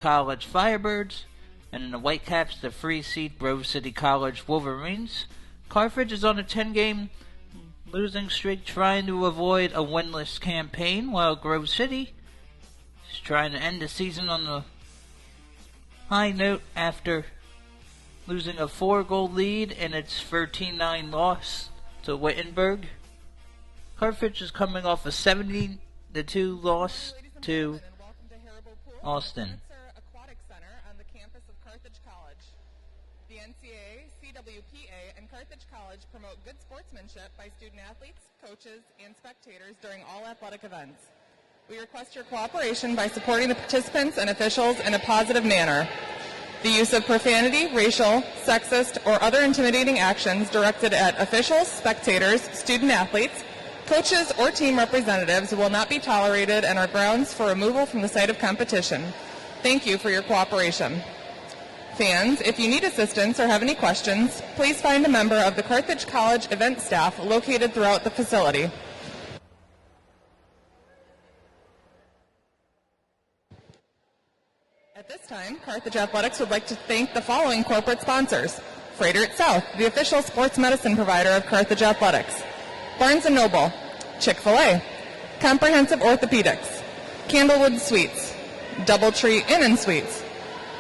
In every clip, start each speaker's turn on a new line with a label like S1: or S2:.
S1: College Firebirds, and in the Whitecaps, the free seed Grove City College Wolverines. Carthage is on a 10-game losing streak, trying to avoid a winless campaign, while Grove City is trying to end the season on a high note after losing a 4-goal lead in its 13-9 loss to Wittenberg. Carthage is coming off a 70-2 loss to Austin.
S2: The NCAA, CWPA, and Carthage College promote good sportsmanship by student athletes, coaches, and spectators during all athletic events. We request your cooperation by supporting the participants and officials in a positive manner. The use of profanity, racial, sexist, or other intimidating actions directed at officials, spectators, student athletes, coaches, or team representatives will not be tolerated and are grounds for removal from the site of competition. Thank you for your cooperation. Fans, if you need assistance or have any questions, please find a member of the Carthage College event staff located throughout the facility. At this time, Carthage Athletics would like to thank the following corporate sponsors: Freighter South, the official sports medicine provider of Carthage Athletics; Barnes & Noble, Chick-fil-A, Comprehensive Orthopedics, Candlewood Suites, Doubletree Inn & Suites,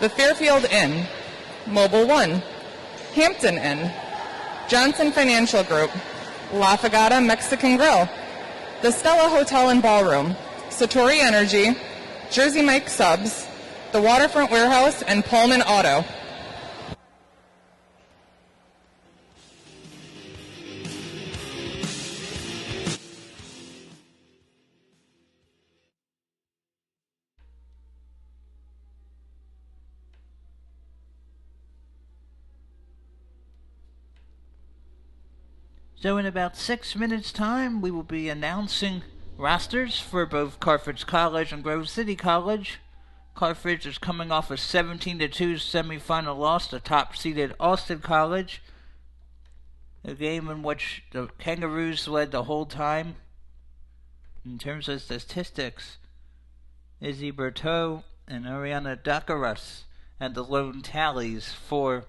S2: the Fairfield Inn, Mobile One, Hampton Inn, Johnson Financial Group, La Fagata Mexican Grill, the Stella Hotel and Ballroom, Satori Energy, Jersey Mike Subs, the Waterfront Warehouse, and Pullman Auto.
S1: So in about 6 minutes' time, we will be announcing rosters for both Carthage College and Grove City College. Carthage is coming off a 17-2 semifinal loss to top-seeded Austin College, a game in which the Kangaroos led the whole time. In terms of statistics, Izzy Berteau and Ariana Dakaras had the lone tallies for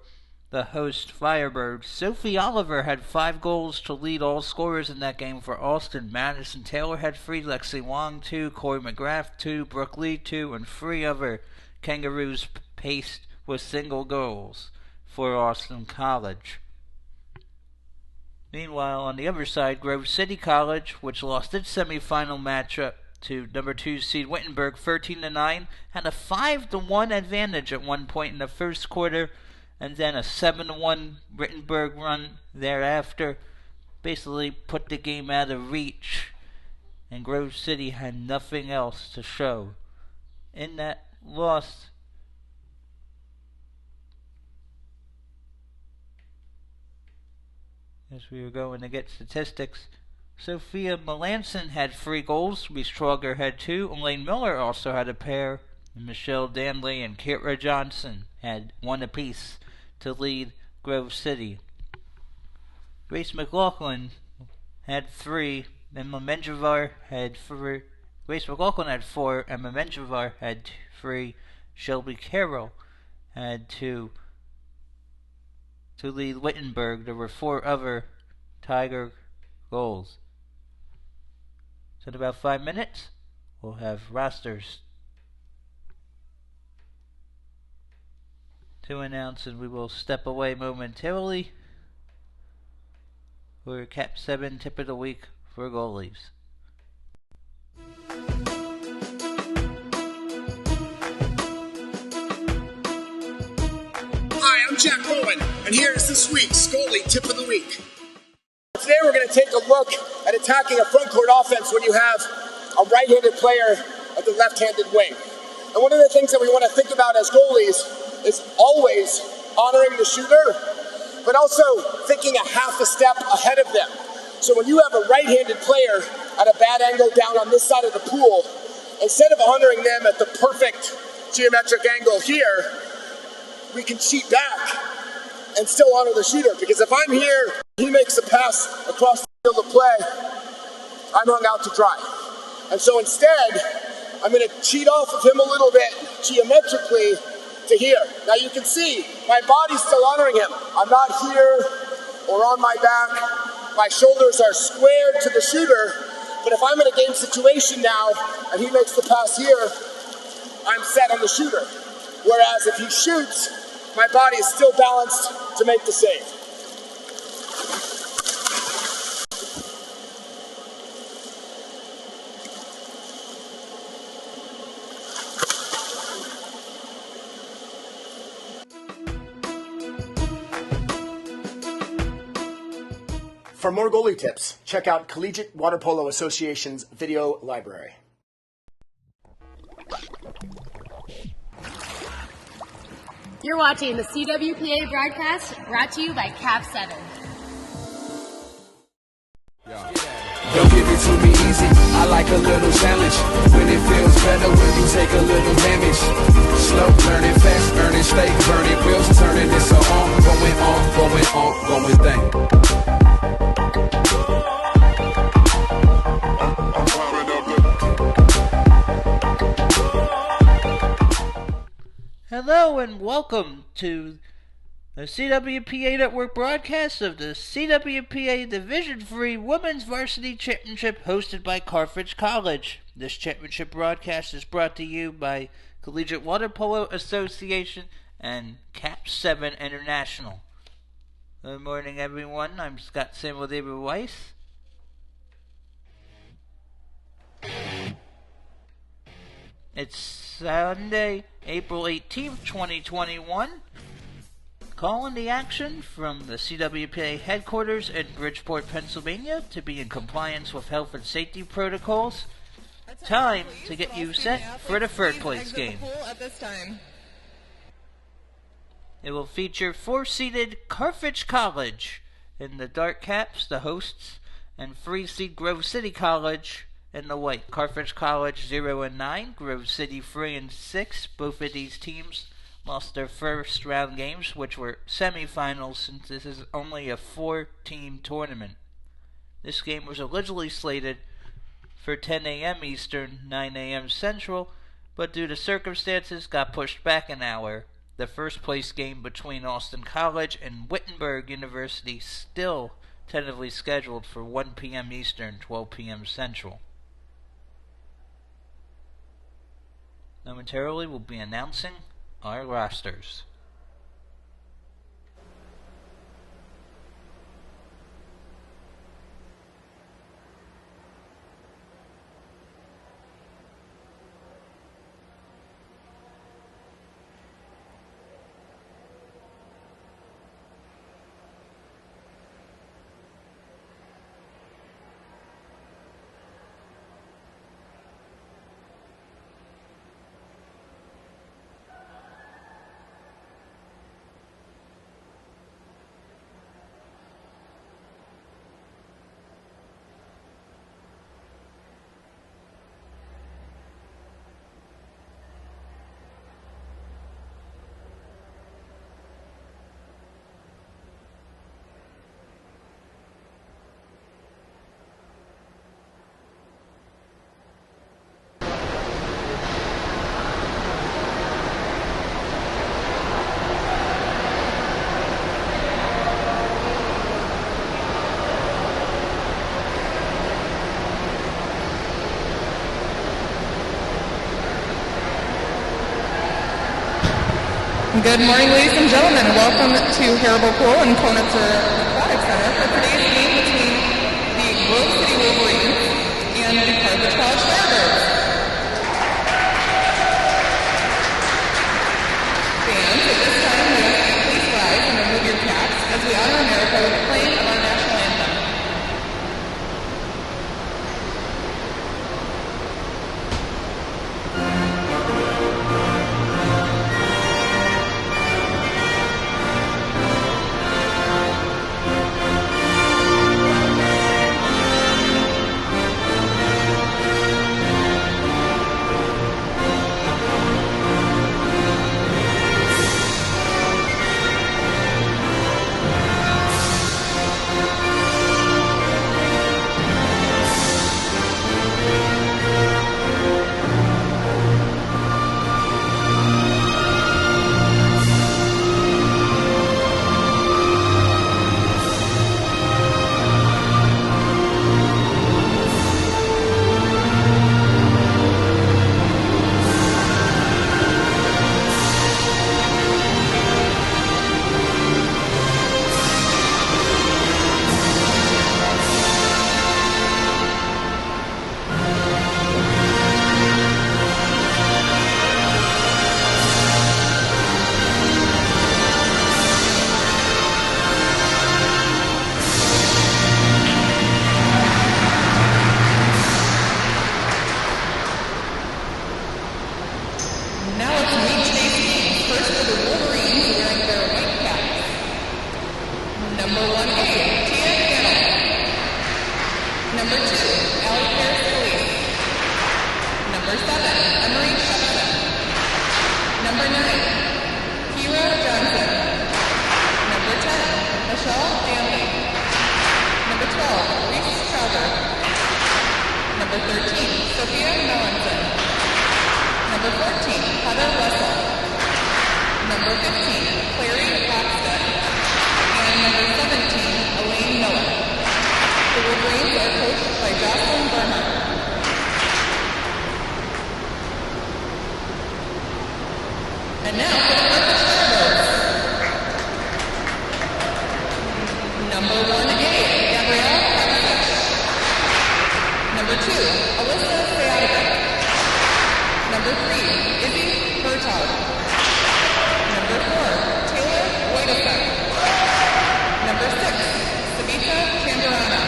S1: the host Firebirds. Sophie Oliver had 5 goals to lead all scorers in that game for Austin. Madison Taylor had 3, Lexi Wong 2, Corey McGrath 2, Brooke Lee 2, and 3 other Kangaroos paced with single goals for Austin College. Meanwhile, on the other side, Grove City College, which lost its semifinal matchup to number 2 seed Wittenberg 13-9, had a 5-1 advantage at one point in the first quarter, and then a 7-1 Wittenberg run thereafter basically put the game out of reach, and Grove City had nothing else to show. In that loss, as we were going to get statistics, Sophia Melanson had 3 goals, Reese Trauger had 2, Elaine Miller also had a pair, and Michelle Danley and Kira Johnson had 1 apiece to lead Grove City. Grace McLaughlin had 3, Emma Menjivar had 3. Grace McLaughlin had 4, Emma Menjivar had 3. Shelby Carroll had 2 to lead Wittenberg. There were 4 other Tiger goals. So in about 5 minutes, we'll have rosters to announce, and we will step away momentarily for Cap 7 Tip of the Week for goalies.
S3: Hi, I'm Jack Bowen, and here's this week's goalie Tip of the Week. Today we're going to take a look at attacking a front court offense when you have a right-handed player at the left-handed wing. And one of the things that we want to think about as goalies is always honoring the shooter, but also thinking a half a step ahead of them. So when you have a right-handed player at a bad angle down on this side of the pool, instead of honoring them at the perfect geometric angle here, we can cheat back and still honor the shooter. Because if I'm here, he makes a pass across the field of play, I'm hung out to dry. And so instead, I'm going to cheat off of him a little bit geometrically to here. Now you can see my body's still honoring him. I'm not here or on my back. My shoulders are squared to the shooter, but if I'm in a game situation now and he makes the pass here, I'm set on the shooter. Whereas if he shoots, my body is still balanced to make the save. For more goalie tips, check out Collegiate Water Polo Association's video library.
S4: You're watching the CWPA broadcast brought to you by Cap 7.
S5: Don't give it to me easy, I like a little challenge. When it feels better when you take a little damage. Slow, learning fast, earning steak, burning wheels, turning this on, going thing.
S1: Hello and welcome to the CWPA Network broadcast of the CWPA Division III Women's Varsity Championship hosted by Carthage College. This championship broadcast is brought to you by Collegiate Water Polo Association and Cap 7 International. Good morning, everyone. I'm Scott Samuel David Weiss. It's Sunday, April 18th, 2021. Calling the action from the CWPA headquarters in Bridgeport, Pennsylvania to be in compliance with health and safety protocols. Time to get you set for the third place game. It will feature 4-seeded Carthage College in the dark caps, the hosts, and 3-seed Grove City College in the white. Carthage College 0-9, Grove City 3-6. Both of these teams lost their first round games, which were semifinals, since this is only a 4-team tournament. This game was originally slated for 10 a.m. Eastern, 9 a.m. Central, but due to circumstances got pushed back an hour. The first place game between Austin College and Wittenberg University still tentatively scheduled for 1 p.m. Eastern, 12 p.m. Central. Momentarily, we'll be announcing our rosters.
S2: Good morning, ladies and gentlemen. Welcome to Haribo Pool and Konitzer Aquatic Center for today's game between the Grove City Wolverines and the Carthage College Firebirds. Fans, at this time, we ask you to please rise and remove your caps as we honor America with the playing of our national anthem. 12, Reese Crowder. Number 13, Sophia Melanson. Number 14, Heather Russell. Number 15, Clary Paxton. And number 17, Elaine Miller. The Wolverines are coached by Jocelyn Bernhardt. And now for the Carthage Firebirds. Number 1A, Gabrielle Carthage. Number 2, Alyssa Seadovic. Number 3, Izzy Bertog. Number 4, Taylor Wojtasek. Number 6, Savita Tamburana.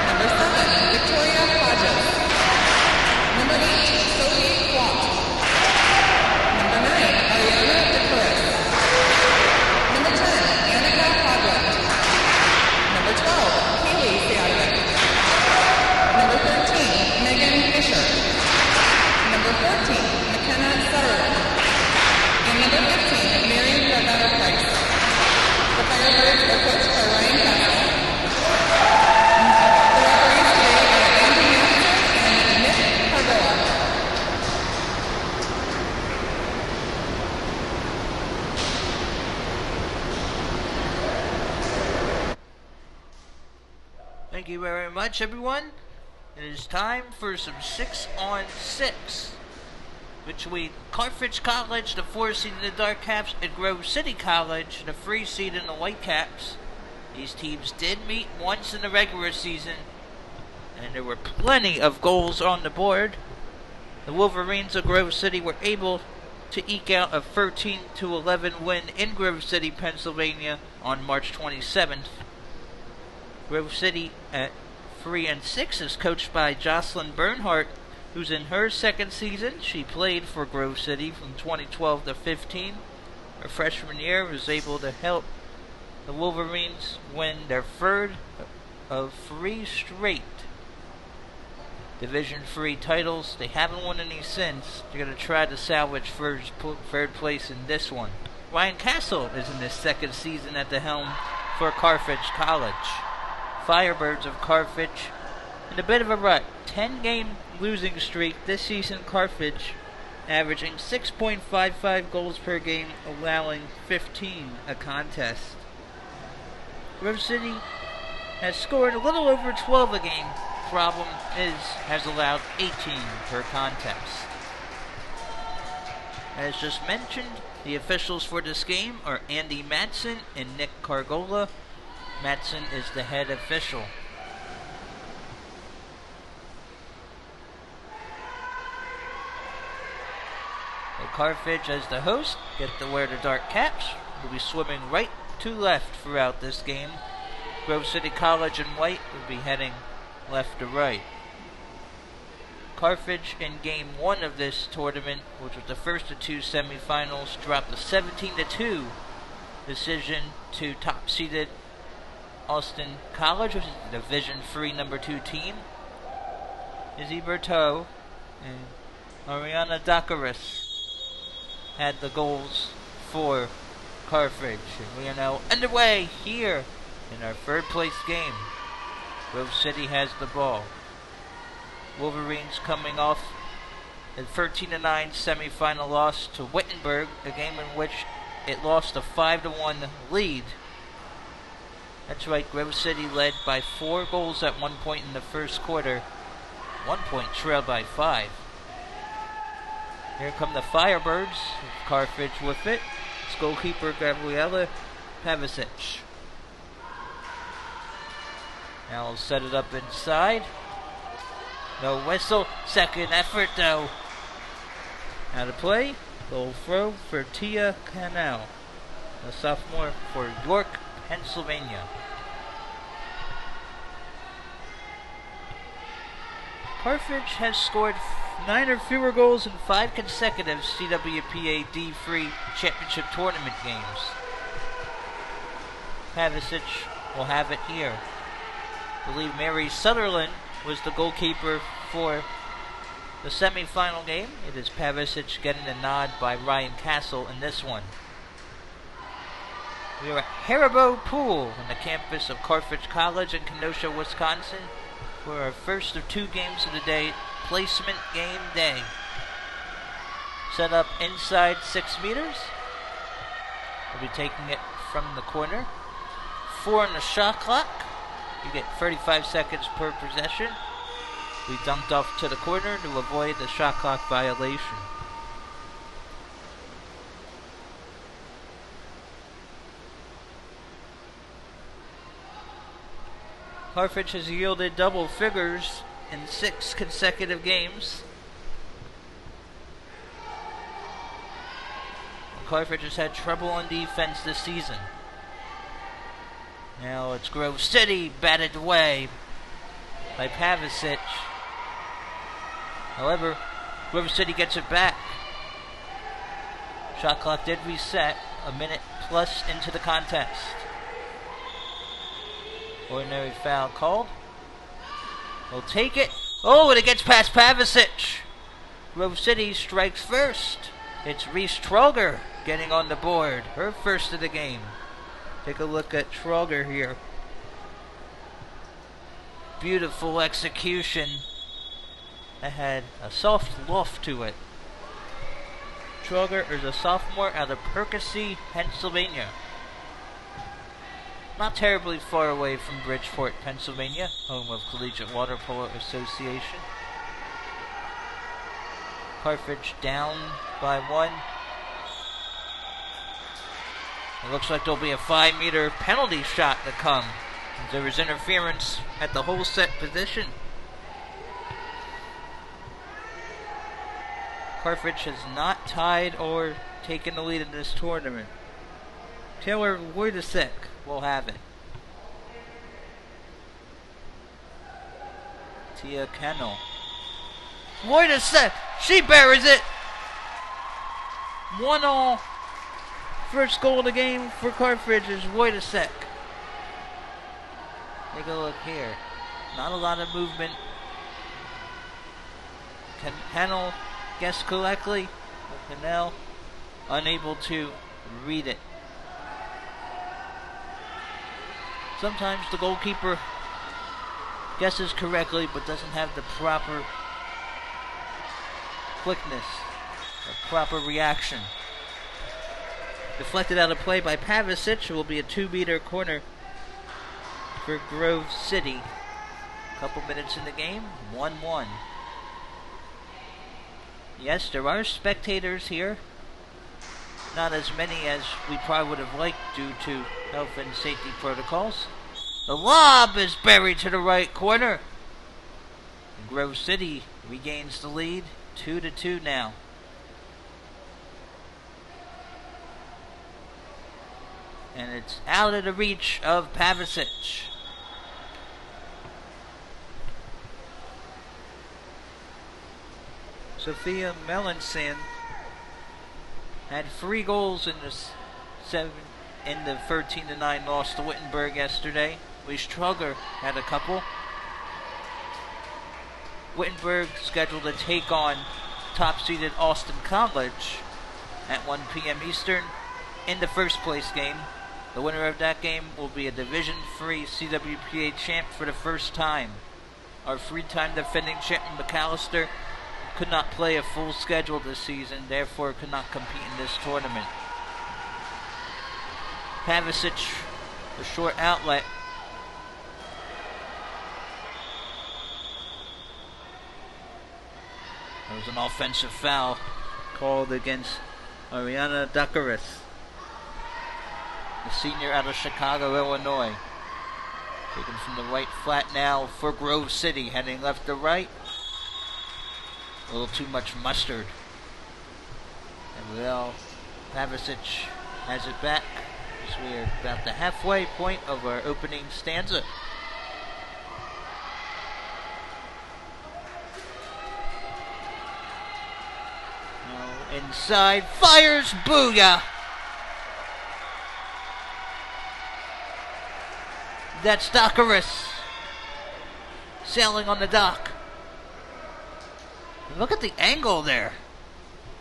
S2: Number 7, Victoria Hodges. Number 8, Sophie Watt. Number 9, Ariana DeCuris. Number 10, Annika Hogland. Number 12, Kaylee Seadovic. Number 13, Megan Fisher. Number 14, McKenna Sutherland. And number 15, Mary Ravetta Price. The Firebirds are coached by Ryan Castle. The referees today are Andy Master and Nick Carbola.
S1: Thank you very much, everyone. It is time for some 6-on-6 between Carthage College, the 4 seed in the Dark Caps, and Grove City College, the 3 seed in the White Caps. These teams did meet once in the regular season, and there were plenty of goals on the board. The Wolverines of Grove City were able to eke out a 13-11 win in Grove City, Pennsylvania on March 27th. Grove City at 3-6 is coached by Jocelyn Bernhardt, who's in her second season. She played for Grove City from 2012 to 15. Her freshman year was able to help the Wolverines win their third of 3 straight Division III titles. They haven't won any since. They're going to try to salvage third place in this one. Ryan Castle is in his second season at the helm for Carthage College. Firebirds of Carthage in a bit of a rut. 10-game losing streak this season. Carthage averaging 6.55 goals per game, allowing 15 a contest. Grove City has scored a little over 12 a game. Problem is, has allowed 18 per contest. As just mentioned, the officials for this game are Andy Matson and Nick Cargola. Matson is the head official. So Carthage, as the host, get to wear the dark caps. Will be swimming right to left throughout this game. Grove City College in white will be heading left to right. Carthage in game 1 of this tournament, which was the first of 2 semifinals, dropped a 17-2 decision to top-seeded Austin College, which is the Division III number 2 team. Izzy Berteau and Ariana Dakaris had the goals for Carthage. And we are now underway here in our third place game. Grove City has the ball. Wolverines coming off a 13-9 semifinal loss to Wittenberg, a game in which it lost a 5-1 lead. That's right, Grove City led by 4 goals at one point in the first quarter. 1 point trailed by 5. Here come the Firebirds. Carthage with it. It's goalkeeper Gabriela Pavicic. Now we'll set it up inside. No whistle. Second effort though. Now to play. Goal throw for Tia Canal, a sophomore for York, Pennsylvania. Carthage has scored 9 or fewer goals in 5 consecutive CWPA D3 championship tournament games. Pavicic will have it here. I believe Mary Sutherland was the goalkeeper for the semifinal game. It is Pavicic getting the nod by Ryan Castle in this one. We are at Haribo Pool on the campus of Carthage College in Kenosha, Wisconsin for our first of 2 games of the day, placement game day. Set up inside 6 meters. We'll be taking it from the corner. 4 on the shot clock. You get 35 seconds per possession. We dunked off to the corner to avoid the shot clock violation. Carthage has yielded double figures in 6 consecutive games. Carthage has had trouble on defense this season. Now it's Grove City batted away by Pavicic. However, Grove City gets it back. Shot clock did reset, a minute plus into the contest. Ordinary foul called. We'll take it. Oh, and it gets past Pavicic. Grove City strikes first. It's Reese Troger getting on the board. Her first of the game. Take a look at Troger here. Beautiful execution. That had a soft loft to it. Troger is a sophomore out of Percy, Pennsylvania. Not terribly far away from Bridgeport, Pennsylvania, home of Collegiate Water Polo Association. Carthage down by 1. It looks like there'll be a 5-meter penalty shot to come. There was interference at the whole set position. Carthage has not tied or taken the lead in this tournament. Taylor Wojtasek will have it. Tia Kennel. Wojtasek! She buries it! 1-1. First goal of the game for Carthage is Wojtasek. Take a look here. Not a lot of movement. Kennel guessed correctly. Kennel unable to read it. Sometimes the goalkeeper guesses correctly but doesn't have the proper quickness or proper reaction. Deflected out of play by Pavicic. It will be a 2-meter corner for Grove City. Couple minutes in the game, 1-1. Yes, there are spectators here. Not as many as we probably would have liked due to health and safety protocols. The lob is buried to the right corner. And Grove City regains the lead, 2-2 now. And it's out of the reach of Pavicic. Sophia Melanson had 3 goals in the 13-9 loss to Wittenberg yesterday. Reese Troger had a couple. Wittenberg scheduled to take on top-seeded Austin College at 1 p.m. Eastern in the first place game. The winner of that game will be a Division III CWPA champ for the first time. Our 3-time defending champion McAllister could not play a full schedule this season, therefore could not compete in this tournament. Pavicic, the short outlet. There was an offensive foul called against Ariana Dakaris, the senior out of Chicago, Illinois. Taken from the right flat now for Grove City, heading left to right. A little too much mustard. And well, Pavicic has it back as we're about the halfway point of our opening stanza. Now inside, fires, booyah! That's Dakaris sailing on the dock. Look at the angle there.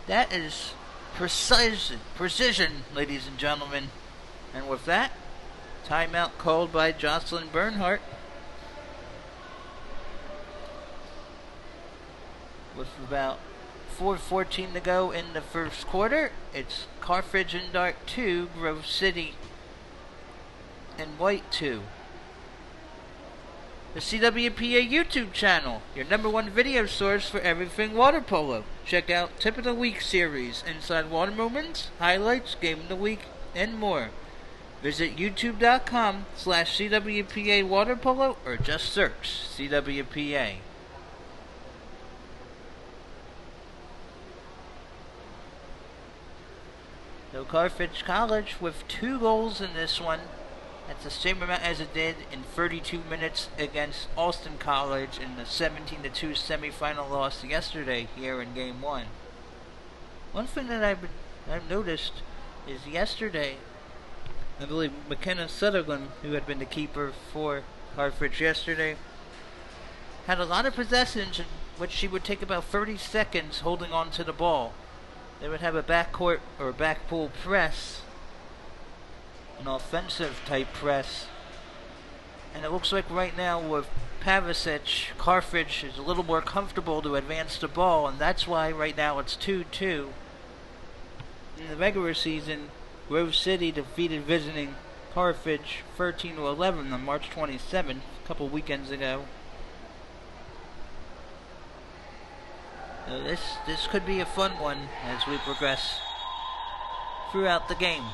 S1: That is precision, ladies and gentlemen. And with that, timeout called by Jocelyn Bernhardt. With about 4:14 to go in the first quarter, it's Carthage and Dark 2, Grove City and White 2. The CWPA YouTube channel, your #1 video source for everything water polo. Check out Tip of the Week series, inside water moments, highlights, game of the week, and more. Visit youtube.com/CWPA water polo or just search CWPA. So Carthage College with 2 goals in this one. That's the same amount as it did in 32 minutes against Alston College in the 17-2 semifinal loss yesterday here in Game 1. One thing that I've noticed is yesterday, I believe McKenna Sutherland, who had been the keeper for Carthage yesterday, had a lot of possessions in which she would take about 30 seconds holding on to the ball. They would have a backcourt or backpool press, an offensive type press, and it looks like right now with Pavicic, Carthage is a little more comfortable to advance the ball, and that's why right now it's 2-2. In the regular season, Grove City defeated visiting Carthage 13-11 on March 27th, a couple weekends ago. So this could be a fun one as we progress throughout the game.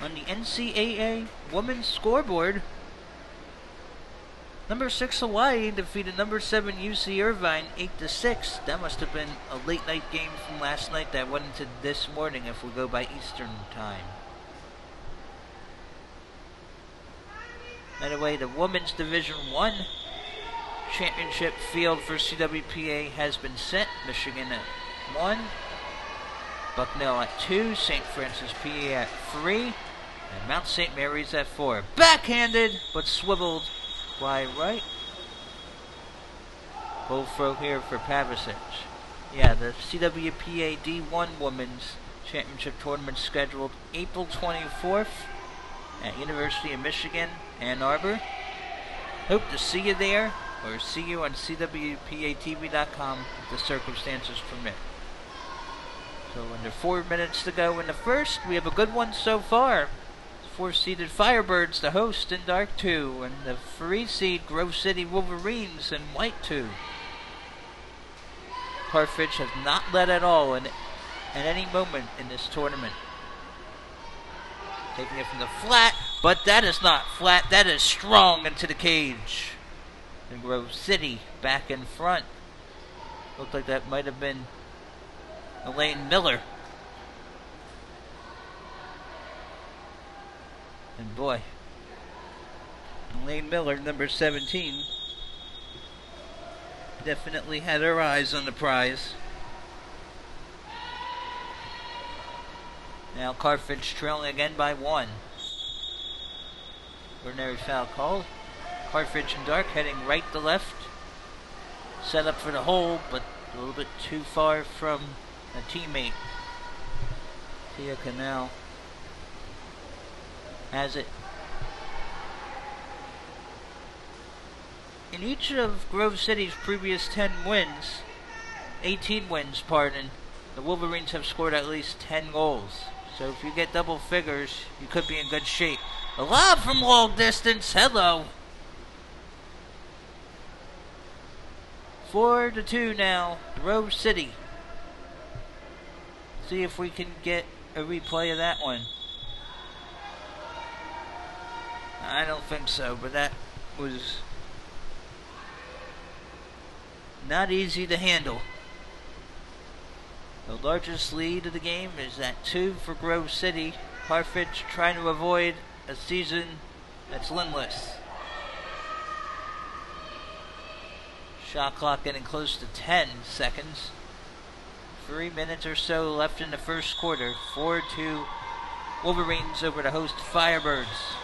S1: On the NCAA women's scoreboard, number 6 Hawaii defeated number 7 UC Irvine 8-6. That must have been a late night game from last night that went into this morning if we go by Eastern time. By the way, the Women's Division I championship field for CWPA has been set. Michigan at 1, Bucknell at 2, St. Francis PA at 3, and Mount St. Mary's at 4. Backhanded, but swiveled wide right. Goal throw here for Pavicic. Yeah, the CWPA D1 Women's Championship Tournament scheduled April 24th at University of Michigan, Ann Arbor. Hope to see you there, or see you on CWPATV.com if the circumstances permit. So under 4 minutes to go in the first, we have a good one so far. 4-seeded Firebirds, the host, in Dark 2, and the 3-seed Grove City Wolverines in White 2. Carthage has not led at all at any moment in this tournament. Taking it from the flat, but that is not flat, that is strong into the cage. And Grove City back in front. Looked like that might have been Elaine Miller. And boy, Elaine Miller, number 17, definitely had her eyes on the prize. Now Carthage trailing again by 1. Ordinary foul called. Carthage and Dark heading right to left. Set up for the hole, but a little bit too far from a teammate. Tia Canal has it. In each of Grove City's previous 18 wins, pardon, the Wolverines have scored at least 10 goals. So if you get double figures, you could be in good shape. A lob from long distance. Hello. 4-2 now. Grove City. See if we can get a replay of that one. I don't think so, but that was not easy to handle. The largest lead of the game is at 2 for Grove City. Carthage trying to avoid a season that's winless. Shot clock getting close to 10 seconds. 3 minutes or so left in the first quarter. 4-2 Wolverines over the host Firebirds.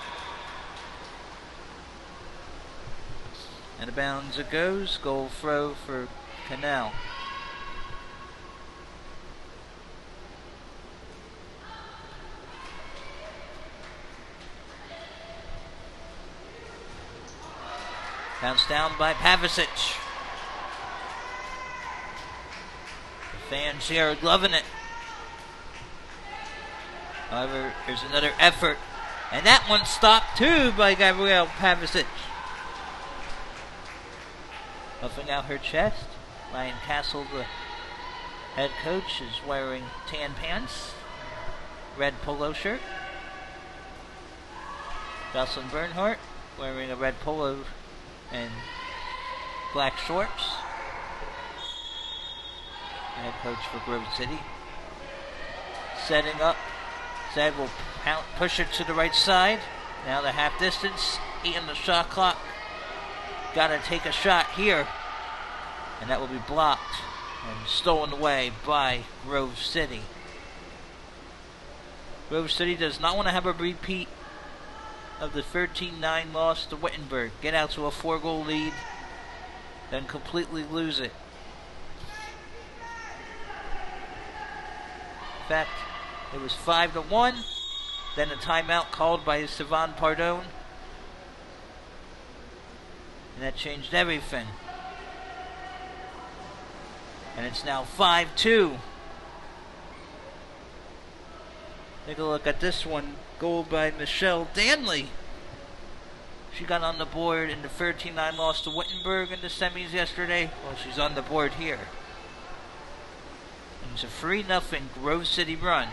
S1: And a bounds it goes. Goal throw for Canal. Bounced down by Pavicic. The fans here are loving it. However, there's another effort. And that one stopped too by Gabrielle Pavicic. Puffing out her chest. Ryan Castle, the head coach, is wearing tan pants, red polo shirt. Jocelyn Bernhardt wearing a red polo and black shorts. Head coach for Grove City. Setting up. Zed will push it to the right side. Now the half distance, eating the shot clock. Gotta take a shot here. And that will be blocked and stolen away by Grove City. Grove City does not want to have a repeat of the 13-9 loss to Wittenberg. Get out to a 4-goal lead, then completely lose it. In fact, it was 5-1. Then a timeout called by Sivan Pardone. And that changed everything. And it's now 5-2. Take a look at this one. Goal by Michelle Danley. She got on the board in the 13-9 loss to Wittenberg in the semis yesterday. Well, she's on the board here. And it's a 3-0 Grove City run.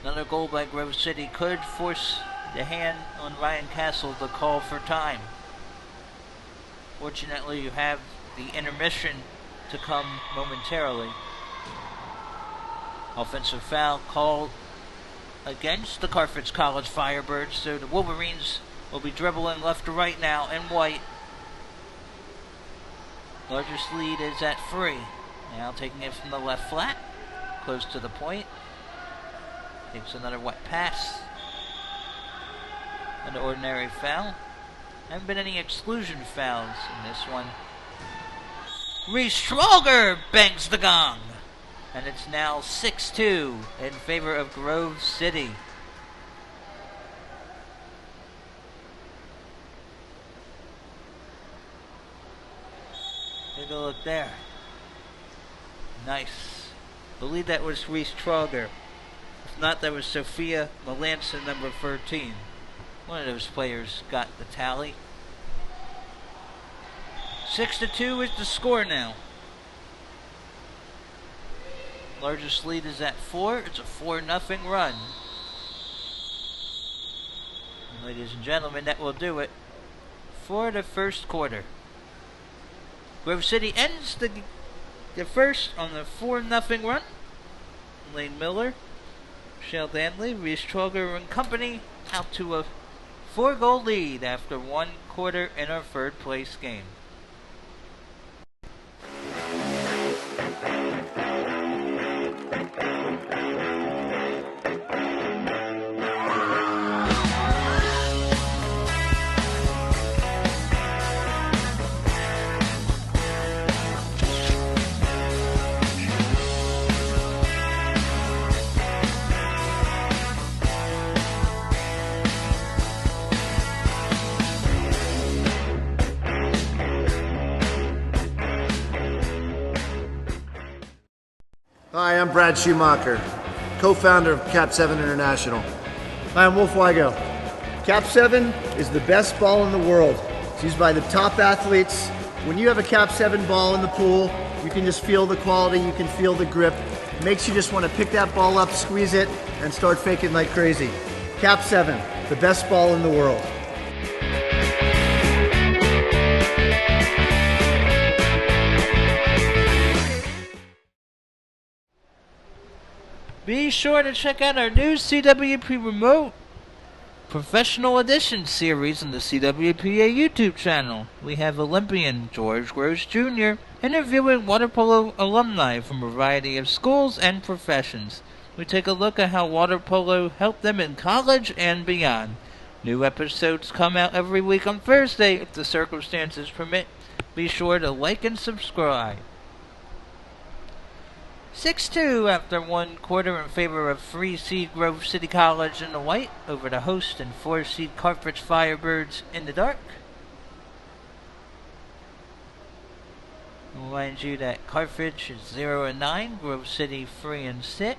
S1: Another goal by Grove City could force the hand on Ryan Castle to call for time. Fortunately, you have the intermission to come momentarily. Offensive foul called against the Carthage College Firebirds, so the Wolverines will be dribbling left to right now in white. Largest lead is at 3. Now taking it from the left flat, close to the point. Takes another wet pass. An ordinary foul. Haven't been any exclusion fouls in this one. Reese Schwager bangs the gong. And it's now 6-2 in favor of Grove City. Take a look there. Nice. I believe that was Reese Schwager. If not, that was Sophia Melanson, number 13. One of those players got the tally. 6-2 is the score now. Largest lead is at 4. It's a 4-0 run. And ladies and gentlemen, that will do it for the first quarter. Grove City ends the first on the 4-0 run. Lane Miller, Michelle Danley, Reese Troger and company out to a 4-goal lead after 1 quarter in our third place game.
S6: Hi, I'm Brad Schumacher, co-founder of Cap 7 International. Hi, I'm Wolf Weigo. Cap 7 is the best ball in the world. It's used by the top athletes. When you have a Cap 7 ball in the pool, you can just feel the quality, you can feel the grip. It makes you just want to pick that ball up, squeeze it, and start faking like crazy. Cap 7, the best ball in the world.
S1: Be sure to check out our new CWP Remote Professional Edition series on the CWPA YouTube channel. We have Olympian George Gross Jr. interviewing water polo alumni from a variety of schools and professions. We take a look at how water polo helped them in college and beyond. New episodes come out every week on Thursday if the circumstances permit. Be sure to like and subscribe. 6-2 after one quarter in favor of 3-seed Grove City College in the white over the host and 4-seed Carthage Firebirds in the dark. I'll remind you that Carthage is 0-9, Grove City 3-6.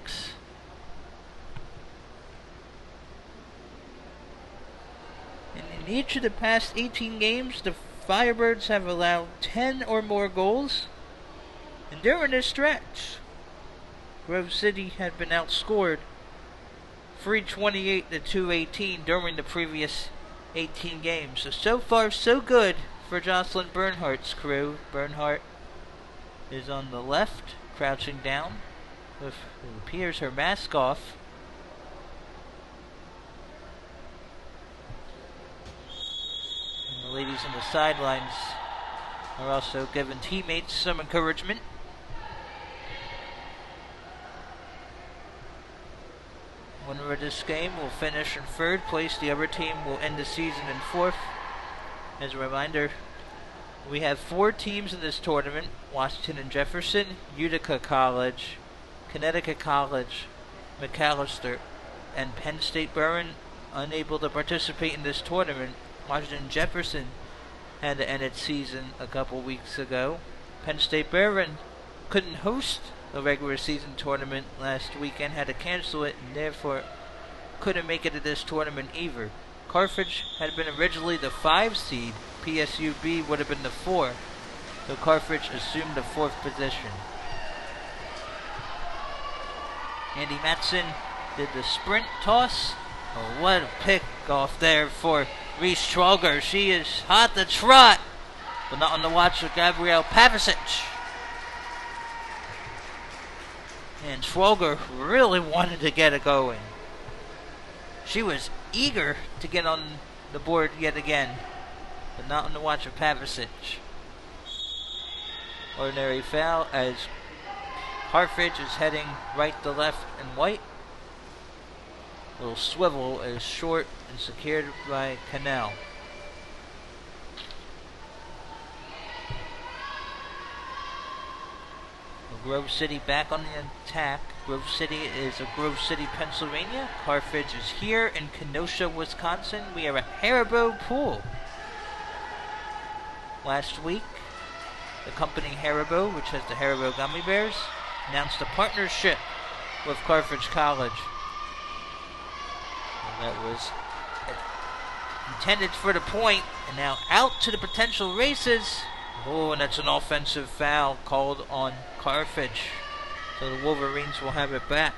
S1: And in each of the past 18 games, the Firebirds have allowed 10 or more goals. And during this stretch, Grove City had been outscored 328 to 218 during the previous 18 games. So far, so good for Jocelyn Bernhardt's crew. Bernhardt is on the left, crouching down, with it appears her mask off. And the ladies on the sidelines are also giving teammates some encouragement. Winner of this game will finish in third place. The other team will end the season in fourth. As a reminder, we have 4 teams in this tournament: Washington and Jefferson, Utica College, Connecticut College, McAllister, and Penn State Burin unable to participate in this tournament. Washington and Jefferson had to end its season a couple weeks ago. Penn State Burin couldn't host the regular season tournament last weekend, had to cancel it, and therefore couldn't make it to this tournament either. Carthage had been originally the 5 seed. PSUB would have been the 4. So Carthage assumed the 4th position. Andy Matson did the sprint toss. Oh, what a pick off there for Reese Schwager. She is hot to trot, but not on the watch of Gabrielle Pavicic. And Schwager really wanted to get it going. She was eager to get on the board yet again, but not on the watch of Pavicic. Ordinary foul as Carthage is heading right to left and white. Little swivel is short and secured by Cannell. Grove City back on the attack. Grove City is a Grove City, Pennsylvania. Carthage is here in Kenosha, Wisconsin. We are a Haribo pool. Last week, the company Haribo, which has the Haribo Gummy Bears, announced a partnership with Carthage College. And that was intended for the point, and now out to the potential races. Oh, and that's an offensive foul called on Carthage. So the Wolverines will have it back.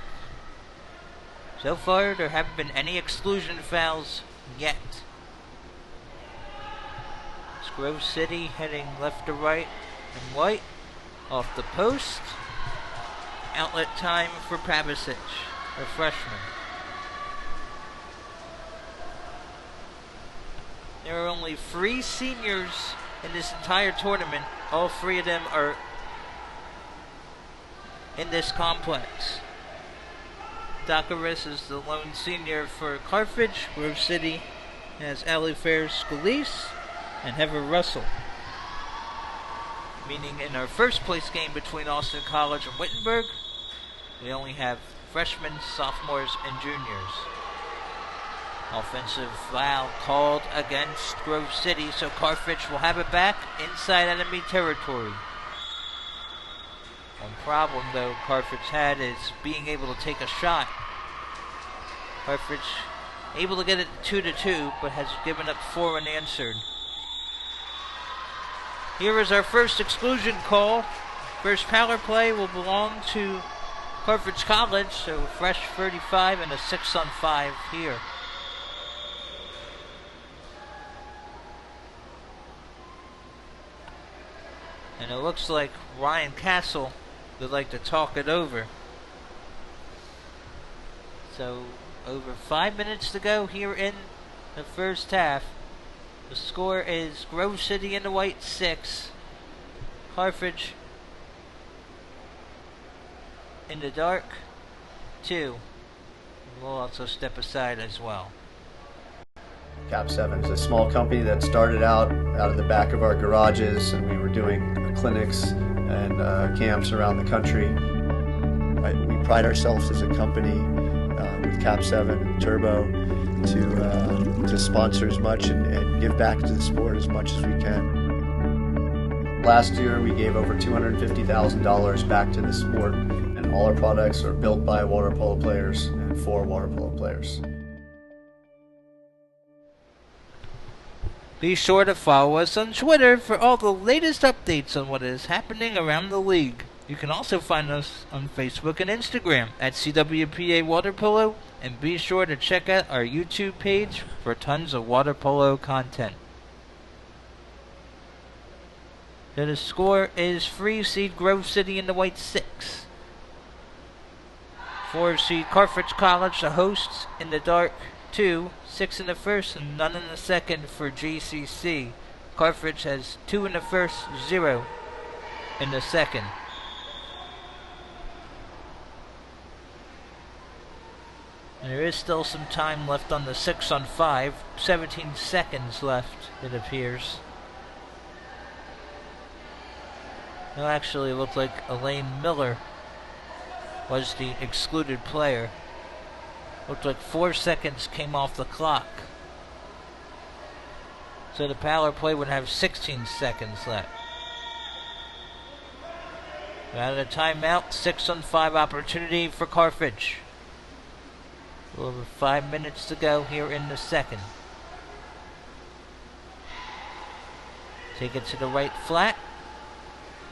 S1: So far, there haven't been any exclusion fouls yet. It's Grove City heading left to right and white. Off the post. Outlet time for Pavicic, a freshman. There are only 3 seniors in this entire tournament. All 3 of them are in this complex. Dakaris is the lone senior for Carthage. Grove City has Allie Ferris-Scalise and Heather Russell. Meaning in our first place game between Austin College and Wittenberg, we only have freshmen, sophomores, and juniors. Offensive foul called against Grove City, so Carthage will have it back inside enemy territory. One problem, though, Carthage had is being able to take a shot. Carthage able to get it 2-2, but has given up 4 unanswered. Here is our first exclusion call. First power play will belong to Carthage College, so a fresh 35 and a 6-on-5 here. And it looks like Ryan Castle would like to talk it over. So, over 5 minutes to go here in the first half. The score is Grove City in the white 6. Carthage in the dark 2. We'll also step aside as well.
S6: Cap 7 is a small company that started out of the back of our garages, and we were doing clinics and camps around the country. We pride ourselves as a company with Cap 7 and Turbo to sponsor as much and give back to the sport as much as we can. Last year we gave over $250,000 back to the sport, and all our products are built by water polo players and for water polo players.
S1: Be sure to follow us on Twitter for all the latest updates on what is happening around the league. You can also find us on Facebook and Instagram at CWPA Water Polo, and be sure to check out our YouTube page for tons of water polo content. So the score is 3 seed Grove City in the white 6. 4 seed Carthage College, the hosts, in the dark 2. 6 in the first and none in the second for GCC. Carthage has 2 in the first, 0 in the second. And there is still some time left on the 6 on 5. 17 seconds left, it appears. It actually looked like Elaine Miller was the excluded player. Looked like 4 seconds came off the clock. So the power play would have 16 seconds left. Out of the timeout, 6 on 5 opportunity for Carthage. Over 5 minutes to go here in the second. Take it to the right flat.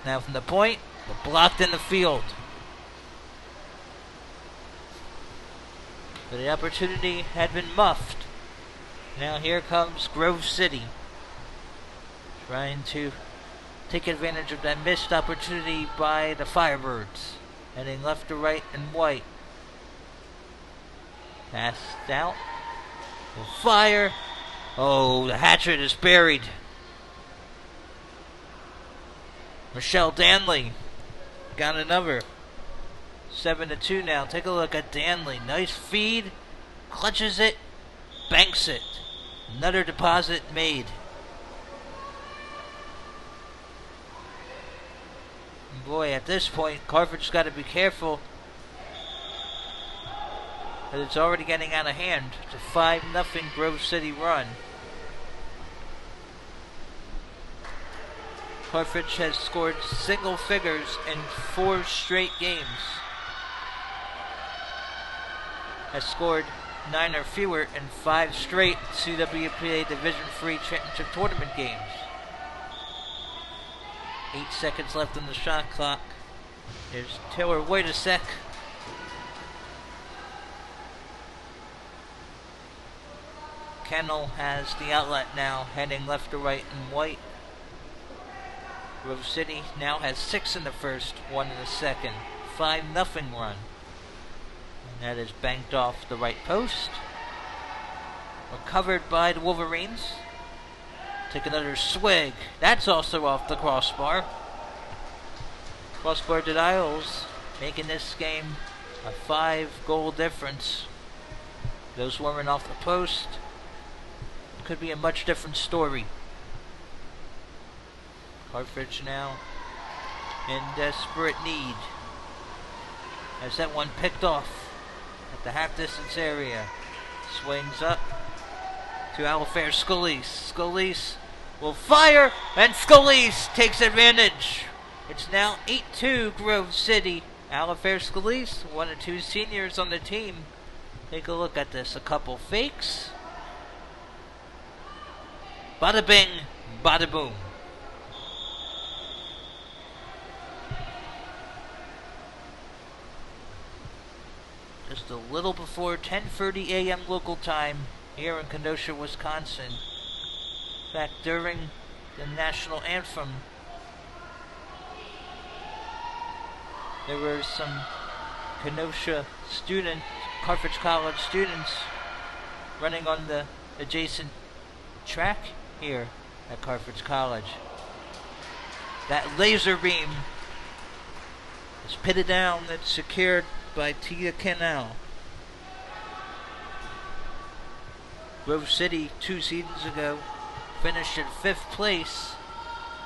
S1: Now from the point, but blocked in the field. But the opportunity had been muffed. Now here comes Grove City, trying to take advantage of that missed opportunity by the Firebirds, heading left to right and white. Passed out. Will fire. Oh, the hatchet is buried. Michelle Danley got another. 7-2 now. Take a look at Danley. Nice feed. Clutches it. Banks it. Another deposit made. And boy, at this point, Carthage's got to be careful. But it's already getting out of hand. It's a 5-0 Grove City run. Carthage has scored single figures in 4 straight games. Has scored 9 or fewer in 5 straight CWPA Division III Championship Tournament games. 8 seconds left on the shot clock. There's Taylor Wojtasek. Kennel has the outlet now, heading left to right in white. Grove City now has 6 in the first, 1 in the second. 5-0 run. And that is banked off the right post. Recovered by the Wolverines. Take another swig. That's also off the crossbar. Crossbar denials, making this game a 5-goal difference. Those warming off the post. Could be a much different story. Carthage now in desperate need. Has that one picked off at the half-distance area. Swings up to Alifair Scalise. Scalise will fire, and Scalise takes advantage. It's now 8-2 Grove City. Alifair Scalise, one of 2 seniors on the team. Take a look at this. A couple fakes. Bada bing, bada boom. Just a little before 10:30 a.m. local time here in Kenosha, Wisconsin. In fact, during the national anthem, there were some Kenosha Carthage College students running on the adjacent track here at Carthage College. That laser beam is pitted down. It's secured by Tia Canal. Grove City 2 seasons ago finished in 5th place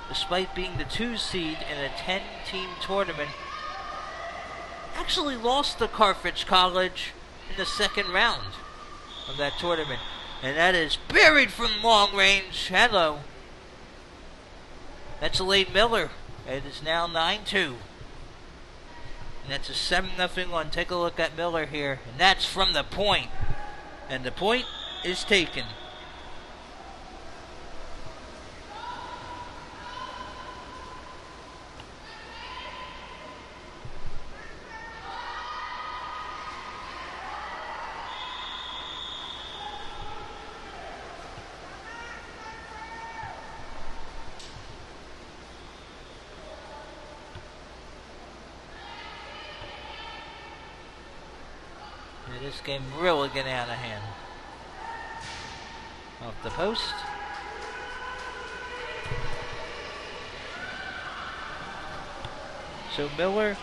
S1: despite being the 2 seed in a 10-team tournament actually lost to Carthage College in the second round of that tournament. And that is buried from long range. Hello. That's Elaine Miller. It is now 9-2. And that's a 7-0 one. Take a look at Miller here. And that's from the point. And the point is taken. This game really getting out of hand. Off the post. So Miller,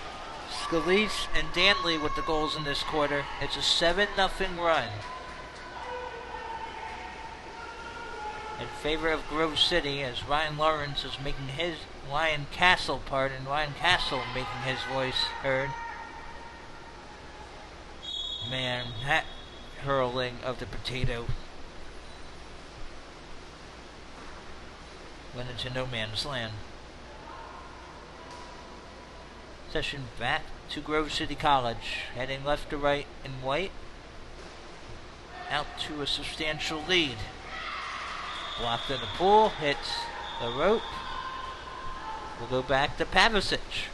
S1: Scalise, and Danley with the goals in this quarter. It's a 7-0 run in favor of Grove City as Ryan Lawrence is making his Ryan Castle making his voice heard. Man, that hurling of the potato went into no man's land. Session back to Grove City College, heading left to right in white, out to a substantial lead. Blocked in the pool, hits the rope. We'll go back to Pavicic.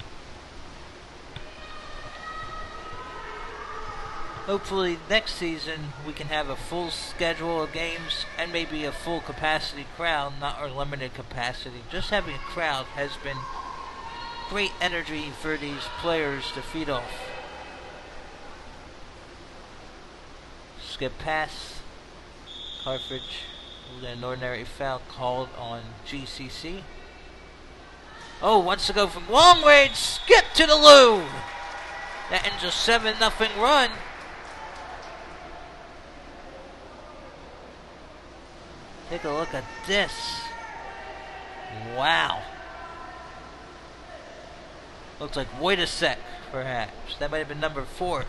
S1: Hopefully next season we can have a full schedule of games and maybe a full capacity crowd, not our limited capacity. Just having a crowd has been great energy for these players to feed off. Skip pass. Carthage with an ordinary foul called on GCC. Oh, wants to go from long range. Skip to the loo. That ends a 7-0 run. Take a look at this. Wow. Looks like Wojtasek, perhaps. That might have been number 4.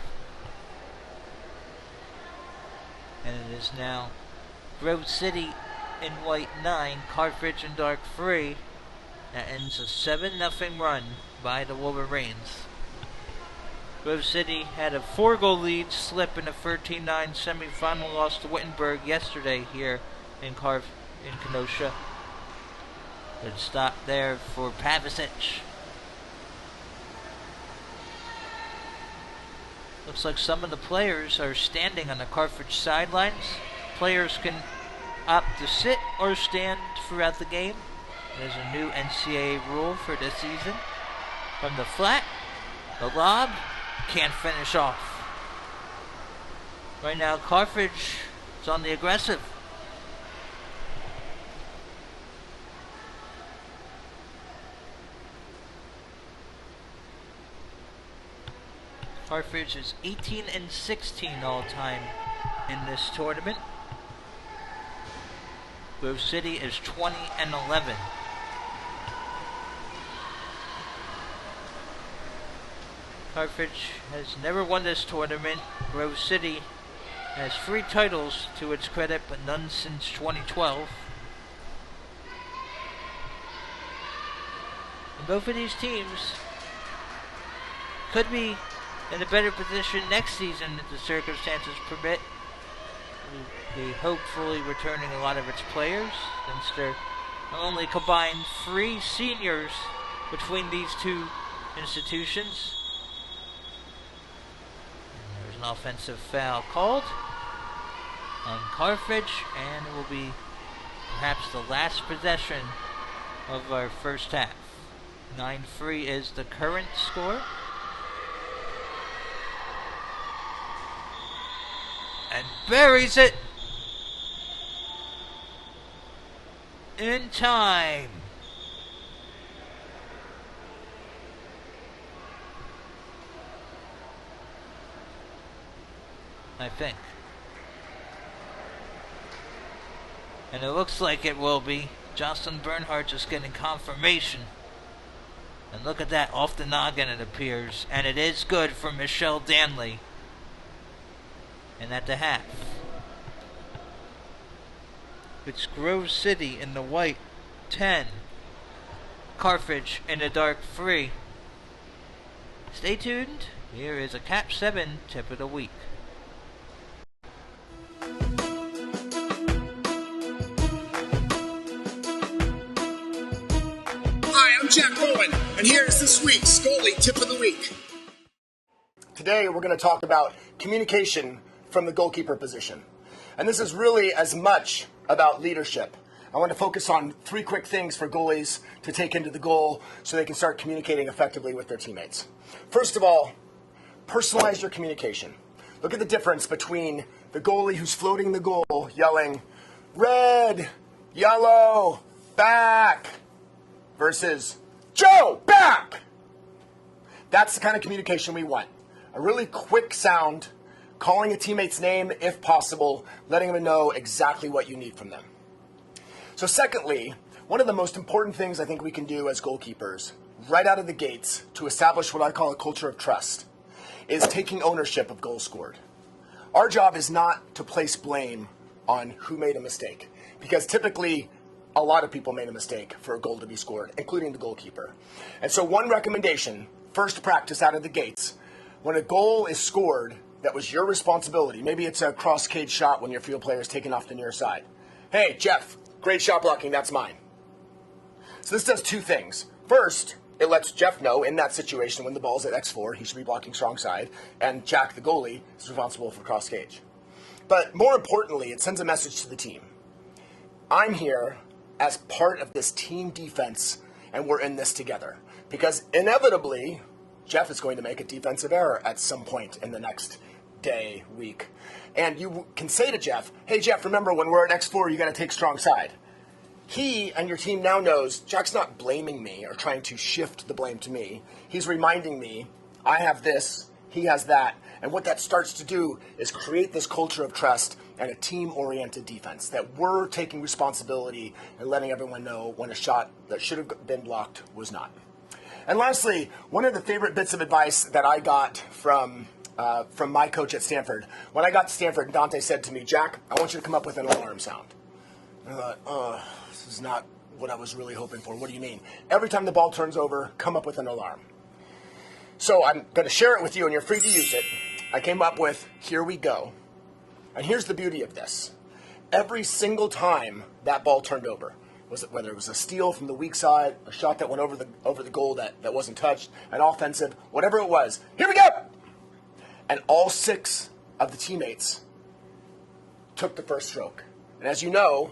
S1: And it is now Grove City in white 9, Carthage in dark 3. That ends a 7-0 run by the Wolverines. Grove City had a 4-goal lead slip in a 13-9 semifinal loss to Wittenberg yesterday here in Kenosha. Good stop there for Pavicic. Looks like some of the players are standing on the Carthage sidelines. Players can opt to sit or stand throughout the game. There's a new NCAA rule for this season. From the flat, the lob, can't finish off. Right now, Carthage is on the aggressive. Carthage is 18-16 all time in this tournament. Grove City is 20-11. Carthage has never won this tournament. Grove City has 3 titles to its credit, but none since 2012. And both of these teams could be in a better position next season if the circumstances permit. They hopefully returning a lot of its players, since they're only combined 3 seniors between these two institutions. And there's an offensive foul called on Carthage, and it will be perhaps the last possession of our first half. 9-3 is the current score. And buries it in time. I think. And it looks like it will be. Jocelyn Bernhardt just getting confirmation And look at that, off the noggin it appears. And it is good for Michelle Danley. And at the half, it's Grove City in the white 10. Carthage in the dark 3. Stay tuned. Here is a Cap 7 tip of the week.
S3: Hi, I'm Jack Bowen, and here is this week's goalie tip of the week. Today we're going to talk about communication from the goalkeeper position. And this is really as much about leadership. I want to focus on 3 quick things for goalies to take into the goal so they can start communicating effectively with their teammates. First of all, personalize your communication. Look at the difference between the goalie who's floating the goal, yelling, red, yellow, back, versus Joe, back! That's the kind of communication we want. A really quick sound, calling a teammate's name if possible, letting them know exactly what you need from them. So secondly, one of the most important things I think we can do as goalkeepers, right out of the gates, to establish what I call a culture of trust, is taking ownership of goals scored. Our job is not to place blame on who made a mistake, because typically a lot of people made a mistake for a goal to be scored, including the goalkeeper. And so one recommendation, first practice out of the gates, when a goal is scored that was your responsibility, maybe it's a cross-cage shot when your field player is taken off the near side. Hey, Jeff, great shot blocking, that's mine. So this does 2 things. First, it lets Jeff know in that situation when the ball's at X4, he should be blocking strong side, and Jack, the goalie, is responsible for cross-cage. But more importantly, it sends a message to the team. I'm here as part of this team defense, and we're in this together. Because inevitably, Jeff is going to make a defensive error at some point in the next day, week. And you can say to Jeff, hey Jeff, remember when we're at X4, you got to take strong side. He and your team now knows Jack's not blaming me or trying to shift the blame to me. He's reminding me, I have this, he has that. And what that starts to do is create this culture of trust and a team-oriented defense, that we're taking responsibility and letting everyone know when a shot that should have been blocked was not. And lastly, one of the favorite bits of advice that I got from my coach at Stanford. When I got to Stanford, Dante said to me, Jack, I want you to come up with an alarm sound. And I thought, this is not what I was really hoping for. What do you mean? Every time the ball turns over, come up with an alarm. So I'm going to share it with you, and you're free to use it. I came up with, here we go. And here's the beauty of this. Every single time that ball turned over, whether it was a steal from the weak side, a shot that went over the goal that wasn't touched, an offensive, whatever it was, here we go! And all 6 of the teammates took the first stroke. And as you know,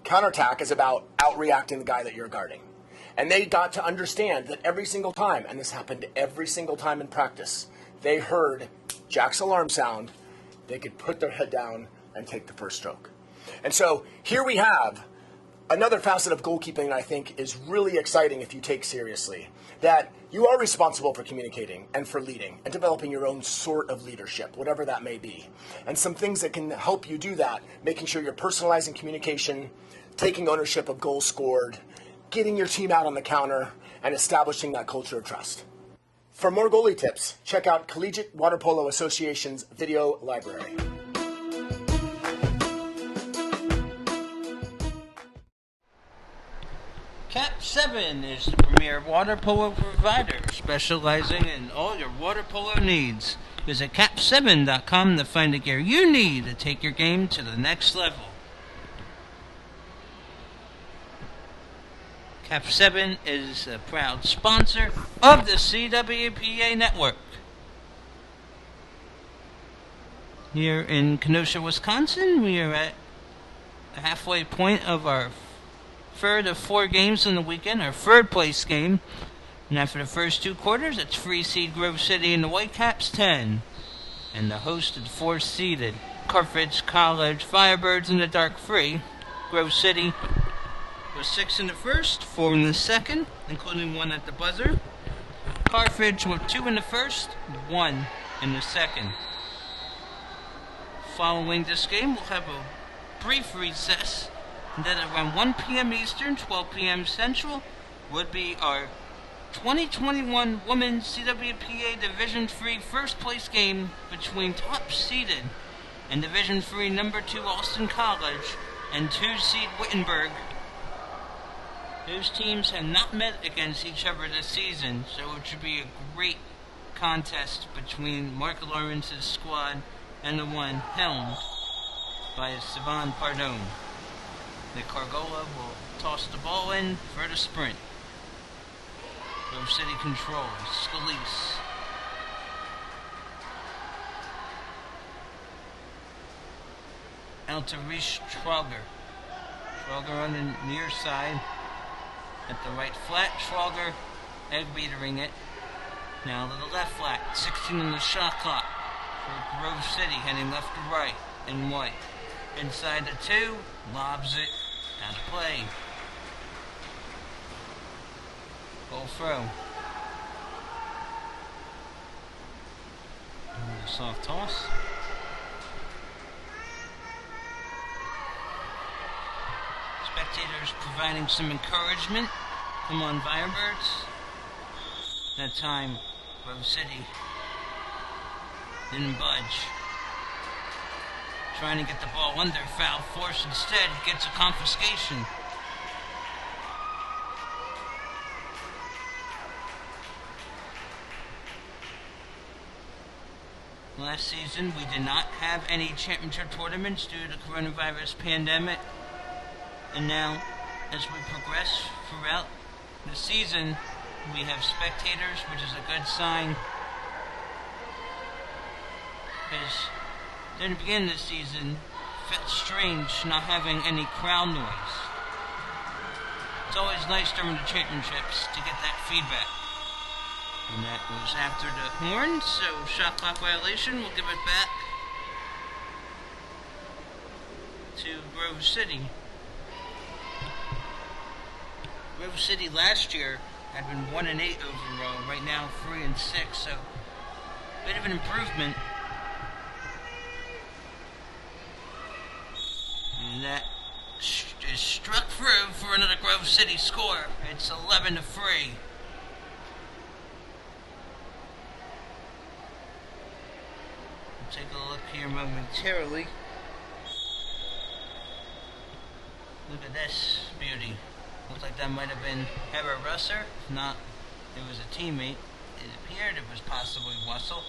S3: counterattack is about outreacting the guy that you're guarding. And they got to understand that every single time, and this happened every single time in practice, they heard Jack's alarm sound, they could put their head down and take the first stroke. And so here we have another facet of goalkeeping that I think is really exciting if you take seriously, that you are responsible for communicating and for leading and developing your own sort of leadership, whatever that may be. And some things that can help you do that, making sure you're personalizing communication, taking ownership of goals scored, getting your team out on the counter, and establishing that culture of trust. For more goalie tips, check out Collegiate Water Polo Association's video library.
S1: Cap 7 is the premier water polo provider, specializing in all your water polo needs. Visit cap7.com to find the gear you need to take your game to the next level. Cap 7 is a proud sponsor of the CWPA network. Here in Kenosha, Wisconsin, we are at the halfway point of our third of 4 games in the weekend, our third place game. And after the first 2 quarters, it's 3 seed Grove City and the Whitecaps 10. And the hosted 4 seeded Carthage College Firebirds in the dark 3. Grove City was 6 in the first, 4 in the second, including 1 at the buzzer. Carthage with 2 in the first, 1 in the second. Following this game, we'll have a brief recess. And then around 1 p.m. Eastern, 12 p.m. Central, would be our 2021 Women's CWPA Division III first place game between top seeded and Division III number 2 Austin College and 2 seed Wittenberg. Those teams have not met against each other this season, so it should be a great contest between Mark Lawrence's squad and the one helmed by Sivan Pardone. The Cargola will toss the ball in for the sprint. Grove City controls. Scalise. Out to Reese Trauger. Trauger on the near side. At the right flat, Trauger egg beatering it. Now to the left flat. 16 on the shot clock for Grove City, heading left to right in white. Inside the 2, lobs it. Out of play. Goal throw. A soft toss. Spectators providing some encouragement. Come on, Firebirds. That time, Grove City didn't budge. Trying to get the ball under, foul force instead, gets a confiscation. Last season, we did not have any championship tournaments due to the coronavirus pandemic. And now, as we progress throughout the season, we have spectators, which is a good sign. Because in the beginning of the season, it felt strange not having any crowd noise. It's always nice during the championships to get that feedback. And that was after the horn, so shot clock violation. We'll give it back to Grove City. Grove City last year had been 1-8 overall. Right now 3-6, so a bit of an improvement. And that is struck through for another Grove City score. It's 11-3. We'll take a look here momentarily. Look at this beauty. Looks like that might have been Hera Russer. If not, it was a teammate. It appeared it was possibly Wussel.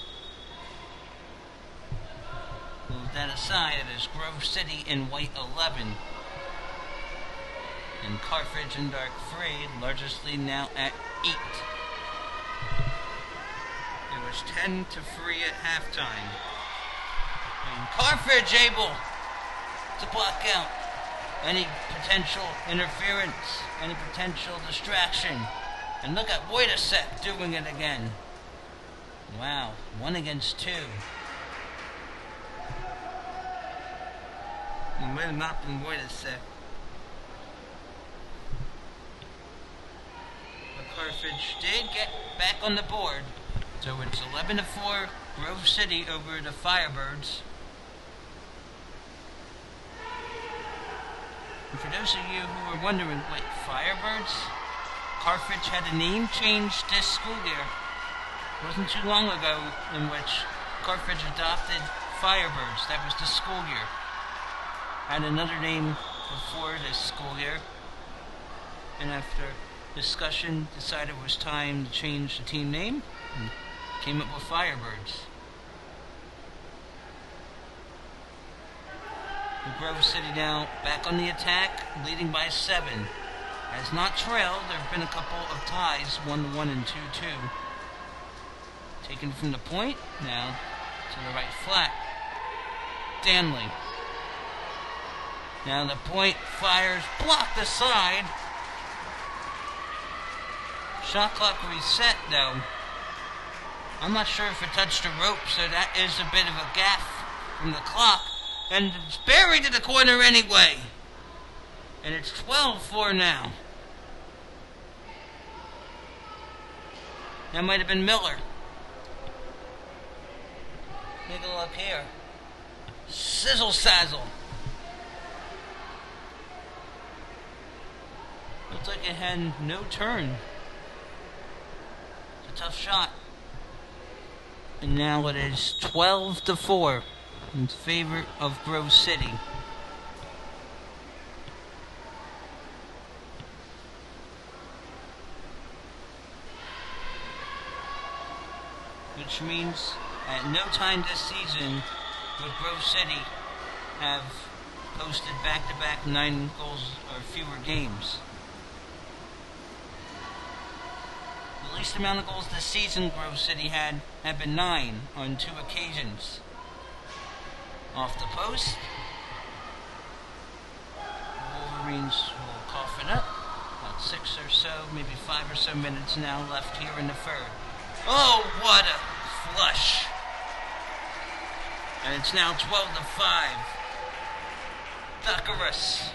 S1: Move that aside, it is Grove City in white 11. And Carthage in dark 3, largest lead now at 8. It was 10-3 at halftime. And Carthage able to block out any potential interference, any potential distraction. And look at Wojtasek doing it again. Wow, 1 against 2. It might have not been Wojtasek. But Carthage did get back on the board. So it's 11-4 Grove City over the Firebirds. And for those of you who are wondering, wait, Firebirds? Carthage had a name change this school year. It wasn't too long ago in which Carthage adopted Firebirds. That was the school year. Had another name before this school year. And after discussion, decided it was time to change the team name. And came up with Firebirds. Grove City now back on the attack, leading by 7. Has not trailed. There have been a couple of ties, 1-1 and 2-2. Taken from the point, now to the right flat. Danley. Now the point fires, blocked aside. Shot clock reset though. I'm not sure if it touched the rope, so that is a bit of a gaffe from the clock. And it's buried in the corner anyway. And it's 12-4 now. That might have been Miller. Take a look here. Sizzle sazzle. Looks like it had no turn. tough shot. And now it is 12-4 in favor of Grove City. Which means at no time this season would Grove City have posted back-to-back 9 goals or fewer games. The least amount of goals this season Grove City had been 9 on 2 occasions. Off the post, the Wolverines will cough it up. About 6 or so, maybe 5 or so minutes now left here in the third. Oh, what a flush! And it's now 12-5. Duckerus.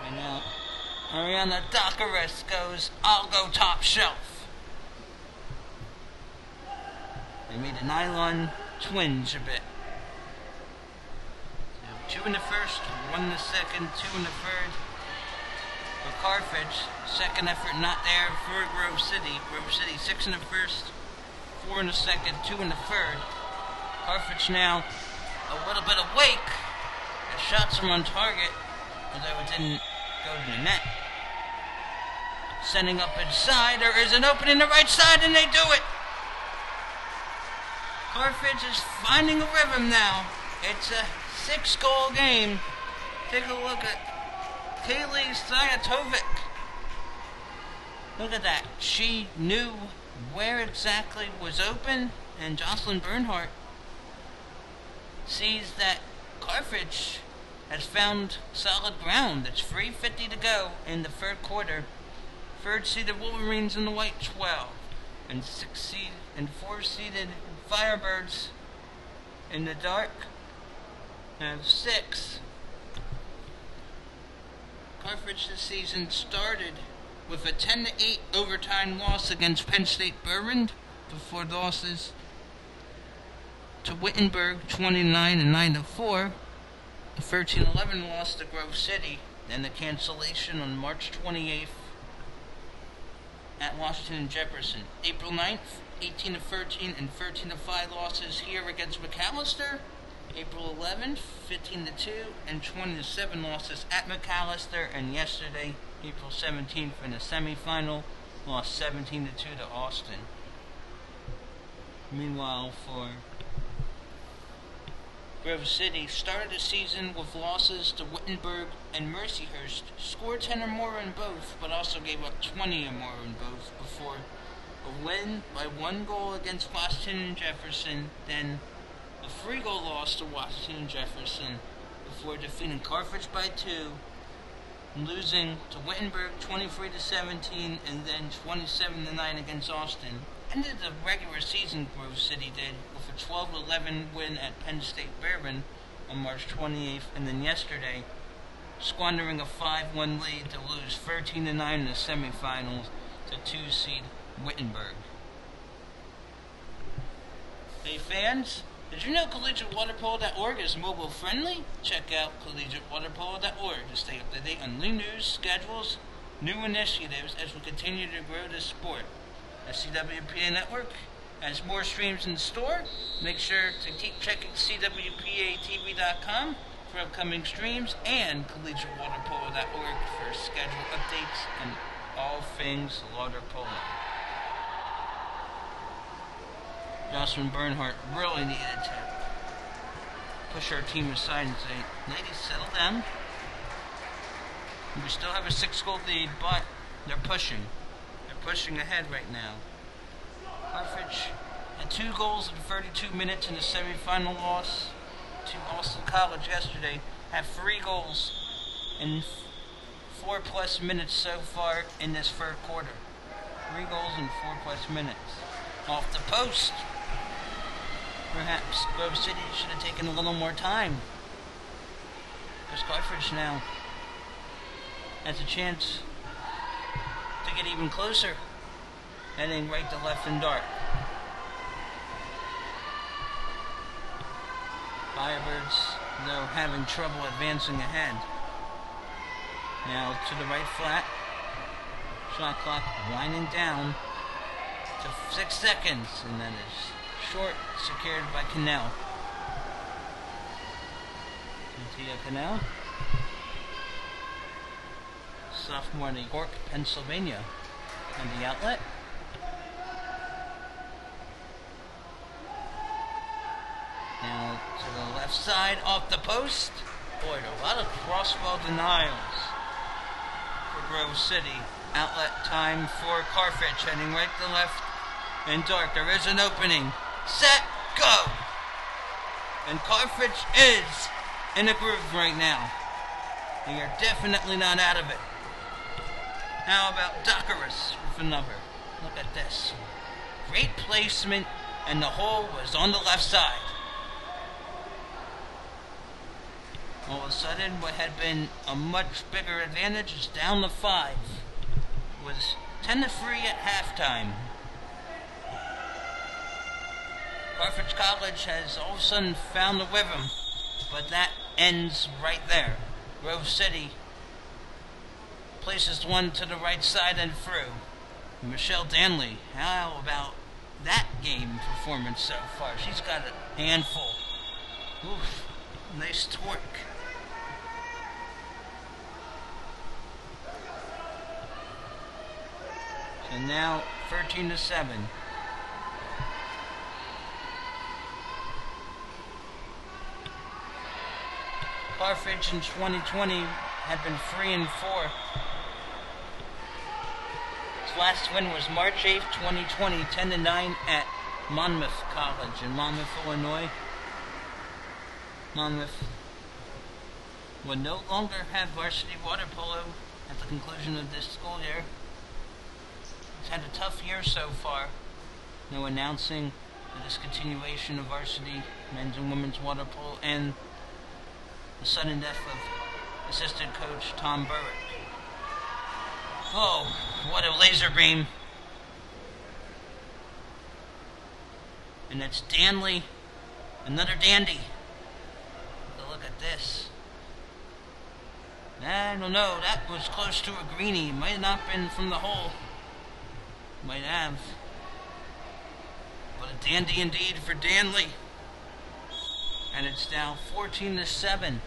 S1: And now, Ariana Duckerus goes, I'll go top shelf. They made a nylon twinge a bit. So 2 in the first, 1 in the second, 2 in the third. For Carthage, second effort not there for Grove City. Grove City 6 in the first, 4 in the second, 2 in the third. Carthage now a little bit awake. The shots are on target, although it didn't go to the net. Sending up inside, there is an opening the right side, and they do it. Carthage is finding a rhythm now. It's a 6-goal game. Take a look at Kaylee Sayatovic. Look at that. She knew where exactly was open, and Jocelyn Bernhardt sees that Carthage has found solid ground. It's 3:50 to go in the third quarter. Third seeded Wolverines in the white 12, and 4-seeded Firebirds in the dark have 6. Carthage this season started with a 10-8 overtime loss against Penn State Bourbon before losses to Wittenberg 29-9-4, a 13-11 loss to Grove City, then the cancellation on March 28th at Washington and Jefferson. April 9th, 18-13 and 13-5 losses here against McAllister. April 11th, 15-2 and 20-7 losses at McAllister, and yesterday, April 17th, in the semifinal, lost 17-2 to Austin. Meanwhile, for Grove City, started the season with losses to Wittenberg and Mercyhurst, scored 10 or more in both, but also gave up 20 or more in both before a win by 1 goal against Washington and Jefferson, then a 3-goal loss to Washington and Jefferson before defeating Carthage by 2, losing to Wittenberg 23-17 and then 27-9 against Austin. Ended the regular season, Grove City did, with a 12-11 win at Penn State Bourbon on March 28th, and then yesterday squandering a 5-1 lead to lose 13-9 in the semifinals to 2-seed Wittenberg. Hey fans, did you know CollegiateWaterPolo.org is mobile friendly? Check out CollegiateWaterPolo.org to stay up to date on new news, schedules, new initiatives as we continue to grow this sport. The CWPA network has more streams in store. Make sure to keep checking CWPATV.com for upcoming streams and CollegiateWaterPolo.org for schedule updates and all things water polo. Jocelyn Bernhardt really needed to push our team aside and say, ladies, settle down. We still have a 6-goal lead, but they're pushing. They're pushing ahead right now. Carthage had 2 goals in 32 minutes in the semifinal loss to Boston College yesterday. Have 3 goals in 4+ minutes so far in this third quarter. 3 goals in 4+ minutes. Off the post. Perhaps Grove City should have taken a little more time. Because Carthage now has a chance to get even closer, heading right to left and dark. Firebirds, though, having trouble advancing ahead. Now to the right flat. Shot clock winding down to 6 seconds, and then it's short, secured by Cannell. Tia Cannell, sophomore in Cork, Pennsylvania, and the outlet. Now to the left side, off the post. Boy, a lot of crossball denials for Grove City. Outlet time for Carthage, heading right to left and dark. There is an opening. Set, go! And Carthage is in a groove right now. And you're definitely not out of it. How about Dockeris with another? Look at this. Great placement, and the hole was on the left side. All of a sudden, what had been a much bigger advantage is down to 5. It was 10-3 at halftime. Carthage College has all of a sudden found the rhythm, but that ends right there. Grove City places one to the right side and through. Michelle Danley, how about that game performance so far? She's got a handful. Oof, nice torque. So now 13-7. Carthage in 2020 had been 3-4. His last win was March 8th, 2020, 10-9 at Monmouth College in Monmouth, Illinois. Monmouth will no longer have varsity water polo at the conclusion of this school year. It's had a tough year so far. No announcing the discontinuation of varsity men's and women's water polo and the sudden death of assistant coach Tom Burrick. Oh, what a laser beam. And it's Danley, another dandy. But look at this. I don't know, that was close to a greenie. Might have not been from the hole. Might have. But a dandy indeed for Danley. And it's now 14-7.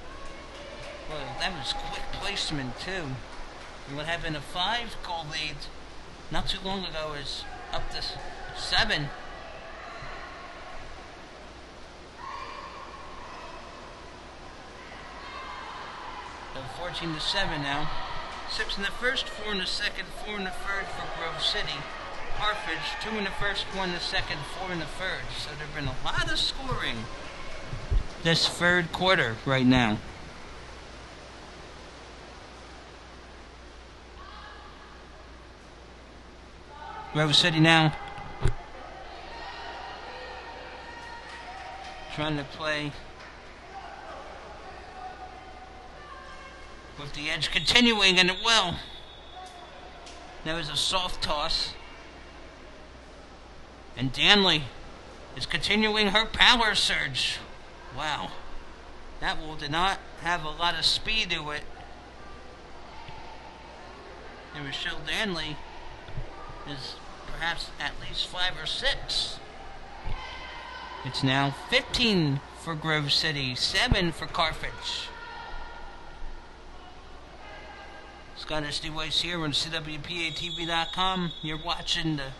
S1: Well, that was quick placement too. And what had been a 5-goal lead not too long ago is up to 7. So 14-7 now. 6 in the first, 4 in the second, 4 in the third for Grove City. Carthage, 2 in the first, 1 in the second, 4 in the third. So there's been a lot of scoring this third quarter right now. Grove City now trying to play with the edge continuing, and it will. That was a soft toss. And Danley is continuing her power surge. Wow. That ball did not have a lot of speed to it. And Michelle Danley is perhaps at least 5 or 6. It's now 15 for Grove City, 7 for Carthage. Scottish DeWice here on CWPATV.com. You're watching the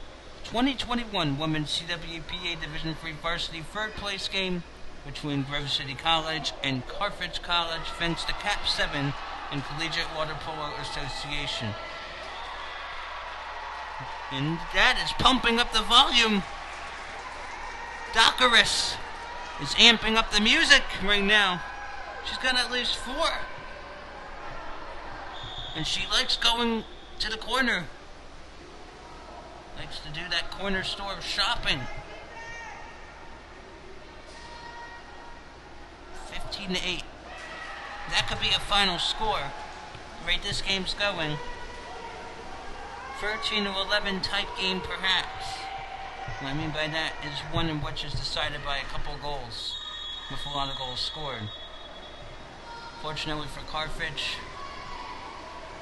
S1: 2021 Women's CWPA Division III Varsity third place game between Grove City College and Carthage College, thanks to Cap 7 and Collegiate Water Polo Association. And that is pumping up the volume. Dockeris is amping up the music right now. She's got at least 4. And she likes going to the corner. Likes to do that corner store shopping. 15-8. That could be a final score. The rate this game's going. 13-11 type game perhaps. What I mean by that is one in which is decided by a couple goals, with a lot of goals scored. Fortunately for Carthage,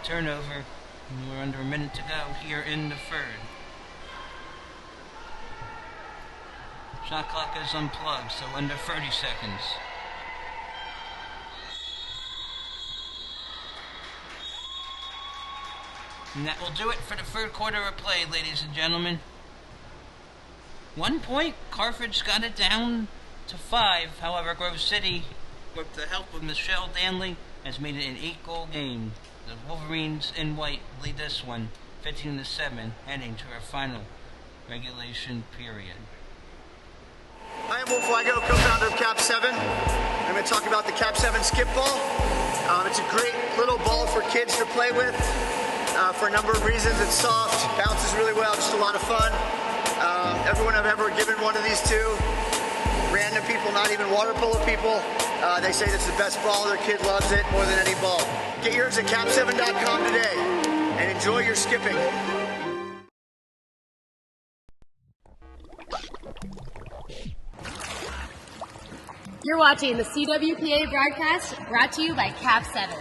S1: turnover. And we're under a minute to go here in the third. Shot clock is unplugged, so under 30 seconds. And that will do it for the third quarter of play, ladies and gentlemen. 1 point, Carthage got it down to 5. However, Grove City, with the help of Michelle Danley, has made it an 8-goal game. The Wolverines in white lead this one, 15-7, heading to our final regulation period.
S6: Hi, I'm Wolverines, co-founder of Cap 7. I'm going to talk about the Cap 7 skip ball. It's a great little ball for kids to play with for a number of reasons. It's soft, bounces really well, just a lot of fun. Everyone I've ever given one of these to, random people, not even water polo people, they say this is the best ball. Their kid loves it more than any ball. Get yours at cap7.com today and enjoy your skipping.
S4: You're watching the CWPA broadcast brought to you by Cap 7.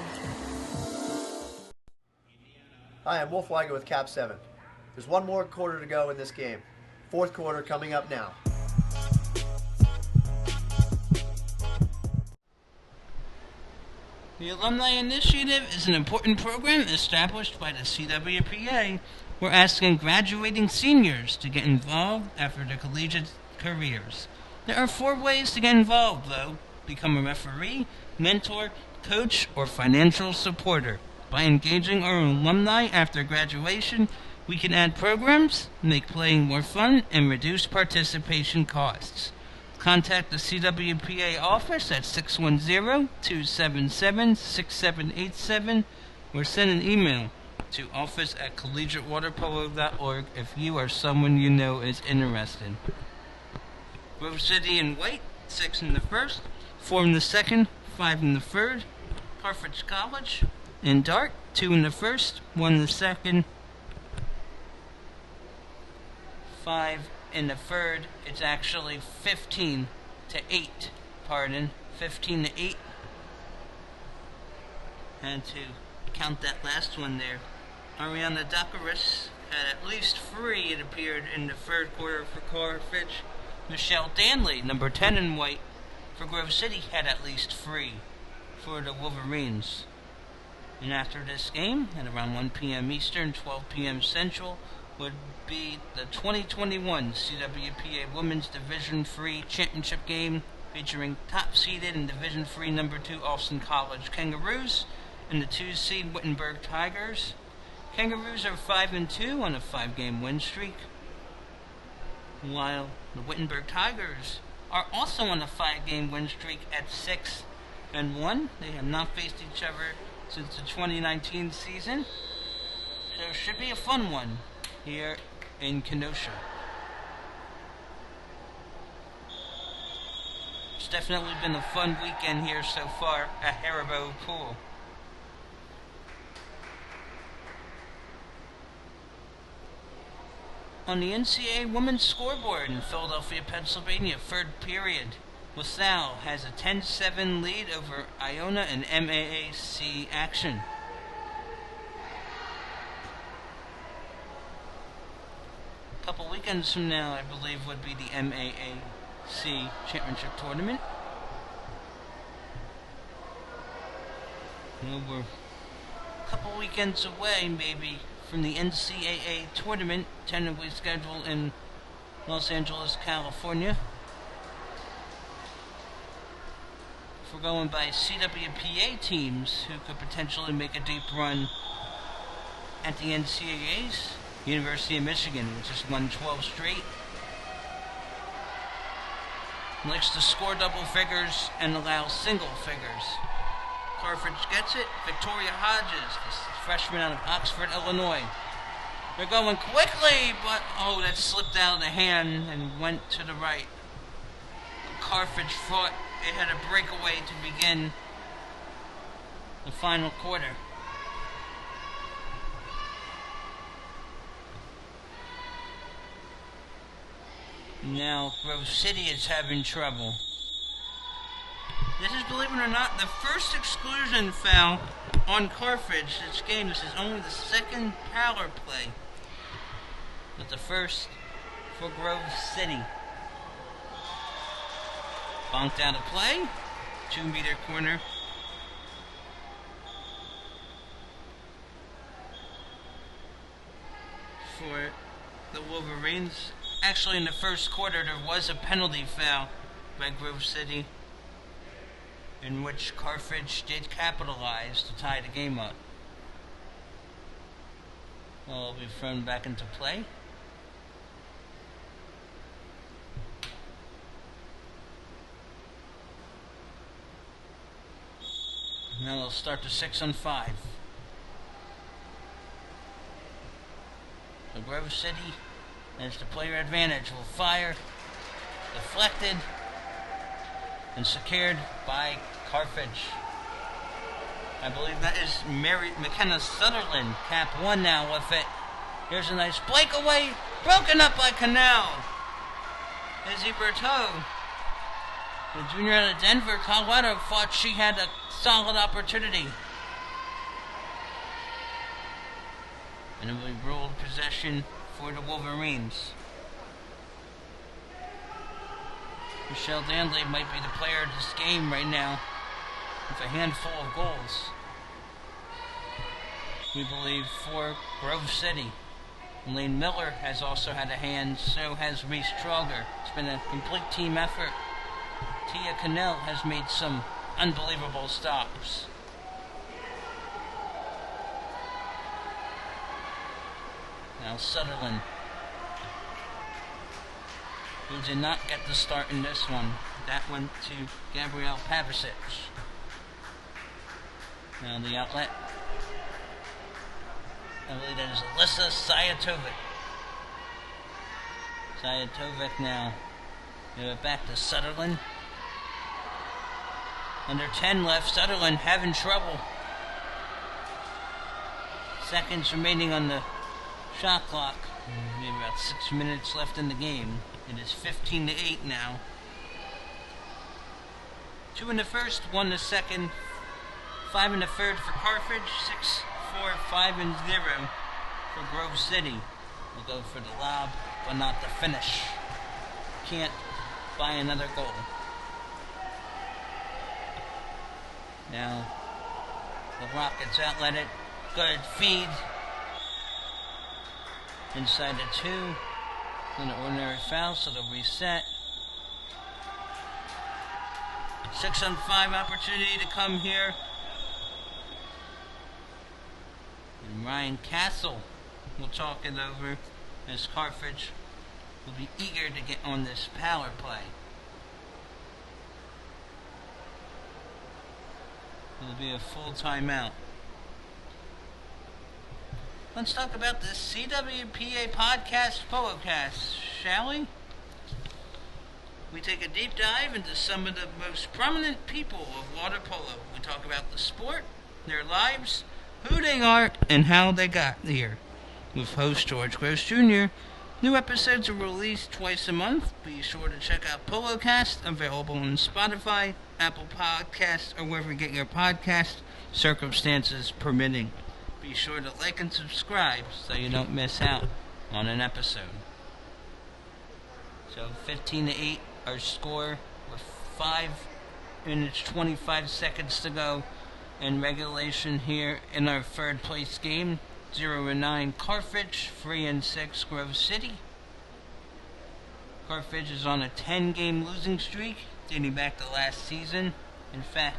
S6: Hi, I'm Wolf Weiger with Cap 7. There's one more quarter to go in this game. Fourth quarter coming up now.
S1: The Alumni Initiative is an important program established by the CWPA. We're asking graduating seniors to get involved after their collegiate careers. There are 4 ways to get involved, though. Become a referee, mentor, coach, or financial supporter. By engaging our alumni after graduation, we can add programs, make playing more fun, and reduce participation costs. Contact the CWPA office at 610-277-6787 or send an email to office@collegiatewaterpolo.org if you or someone you know is interested. Grove City in white, 6 in the first, 4 in the second, 5 in the third. Carthage College in dark, 2 in the first, 1 in the second, 5 in the third. It's actually 15-8, pardon, 15-8. Had to count that last one there. Ariana Dakaris had at least 3, it appeared, in the third quarter for Carthage. Michelle Danley, number 10 in white, for Grove City, had at least 3 for the Wolverines. And after this game, at around 1 p.m. Eastern, 12 p.m. Central, would be the 2021 CWPA Women's Division III Championship game, featuring top-seeded in Division III number 2 Austin College Kangaroos and the 2-seed Wittenberg Tigers. Kangaroos are 5-2 on a 5-game win streak, while the Wittenberg Tigers are also on a 5-game win streak at 6-1. They have not faced each other since the 2019 season, so it should be a fun one here in Kenosha. It's definitely been a fun weekend here so far at Haribo Pool. On the NCAA Women's Scoreboard in Philadelphia, Pennsylvania, third period, LaSalle has a 10-7 lead over Iona in MAAC action. A couple weekends from now, I believe, would be the MAAC Championship Tournament. We're a couple weekends away, maybe, from the NCAA tournament, tentatively scheduled in Los Angeles, California. If we're going by CWPA teams who could potentially make a deep run at the NCAAs, University of Michigan, which has won 12 straight, likes to score double figures and allow single figures. Carthage gets it. Victoria Hodges, the freshman out of Oxford, Illinois. They're going quickly, but that slipped out of the hand and went to the right. Carthage thought it had a breakaway to begin the final quarter. Now Grove City is having trouble. This is, believe it or not, the first exclusion foul on Carthage this game. This is only the second power play, but the first for Grove City. Bonked out of play. 2-meter corner. For the Wolverines. Actually, in the first quarter, there was a penalty foul by Grove City, in which Carthage did capitalize to tie the game up. Well, it'll be thrown back into play. Now they'll start the 6-on-5. So Grove City has the player advantage. Will fire. Deflected. And secured by Carthage. I believe that is Mary McKenna Sutherland. Cap 1 now with it. Here's a nice breakaway. Broken up by Canal. Izzy Berteau, the junior out of Denver, Colorado, thought she had a solid opportunity. And it will be ruled possession for the Wolverines. Michelle Danley might be the player of this game right now, with a handful of goals. We believe for Grove City. Lane Miller has also had a hand, so has Reese Trogger. It's been a complete team effort. Tia Cannell has made some unbelievable stops. Now Sutherland, who did not get the start in this one. That went to Gabrielle Pavicic. Now the outlet. I believe that is Alyssa Sayatovic. Sayatovic now. Give it back to Sutherland. Under 10 left. Sutherland having trouble. Seconds remaining on the shot clock. Maybe about 6 minutes left in the game. It is 15-8 now. 2 in the first, 1 in the second, 5 in the third for Carthage, 6-4, 5-0 for Grove City. We'll go for the lob, but not the finish. Can't buy another goal. Now, the Rockets outlet it. Good feed. Inside the 2. An ordinary foul, so they'll reset. 6-on-5 opportunity to come here. And Ryan Castle will talk it over as Carthage will be eager to get on this power play. It'll be a full timeout. Let's talk about the CWPA podcast Polocast, shall we? We take a deep dive into some of the most prominent people of water polo. We talk about the sport, their lives, who they are, and how they got here. With host George Gross Jr., new episodes are released twice a month. Be sure to check out Polocast, available on Spotify, Apple Podcasts, or wherever you get your podcast, circumstances permitting. Be sure to like and subscribe so you don't miss out on an episode. So 15-8 our score with 5 minutes 25 seconds to go in regulation here in our third place game. 0-9 Carthage, 3-6 Grove City. Carthage is on a 10-game losing streak dating back to last season. In fact,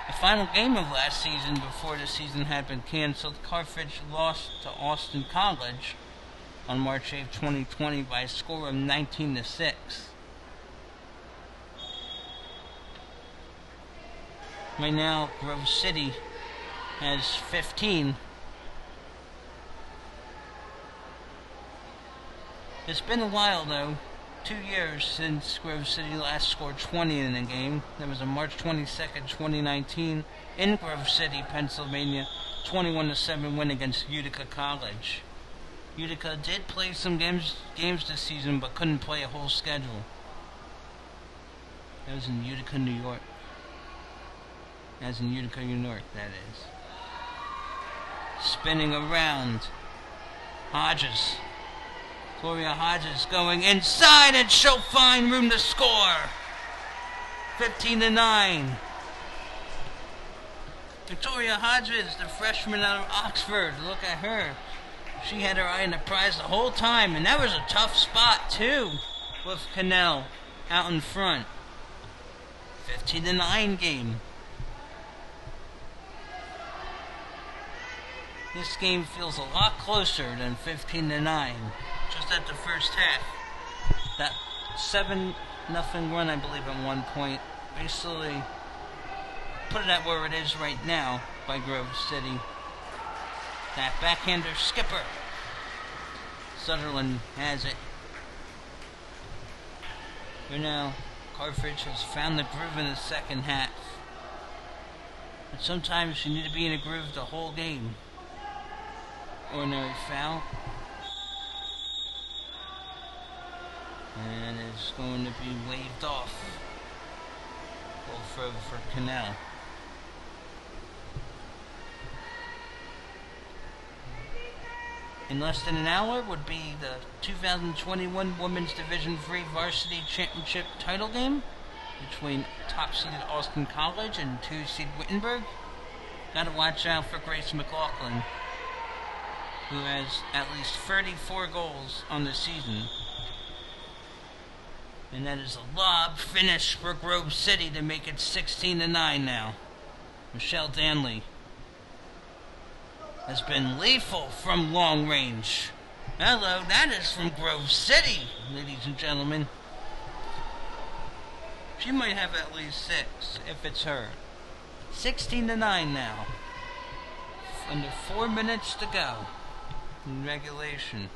S1: the final game of last season, before the season had been canceled, Carthage lost to Austin College on March 8, 2020 by a score of 19-6. Right now, Grove City has 15. It's been a while though, 2 years since Grove City last scored 20 in a game. That was on March 22nd, 2019 in Grove City, Pennsylvania, 21-7 win against Utica College. Utica did play some games this season but couldn't play a whole schedule. That was in Utica, New York. as in Utica, New York, that is. Spinning around. Hodges. Victoria Hodges going inside, and she'll find room to score. 15-9. Victoria Hodges, the freshman out of Oxford. Look at her. She had her eye on the prize the whole time, and that was a tough spot too, with Cannell out in front. 15-9 game. This game feels a lot closer than 15-9, just at the first half. That 7-0 run, I believe, at one point, basically put it at where it is right now by Grove City. That backhander skipper. Sutherland has it. Here now, Carthage has found the groove in the second half. But sometimes you need to be in a groove the whole game. Ordinary foul. And it's going to be waved off. Goal throw for Cannell. In less than an hour would be the 2021 Women's Division III Varsity Championship title game between top-seeded Austin College and 2-seed Wittenberg. Gotta watch out for Grace McLaughlin, who has at least 34 goals on the season. And that is a lob finish for Grove City to make it 16-9 now. Michelle Danley has been lethal from long range. Hello, that is from Grove City, ladies and gentlemen. She might have at least 6 if it's her. 16-9 now. Under 4 minutes to go in regulation.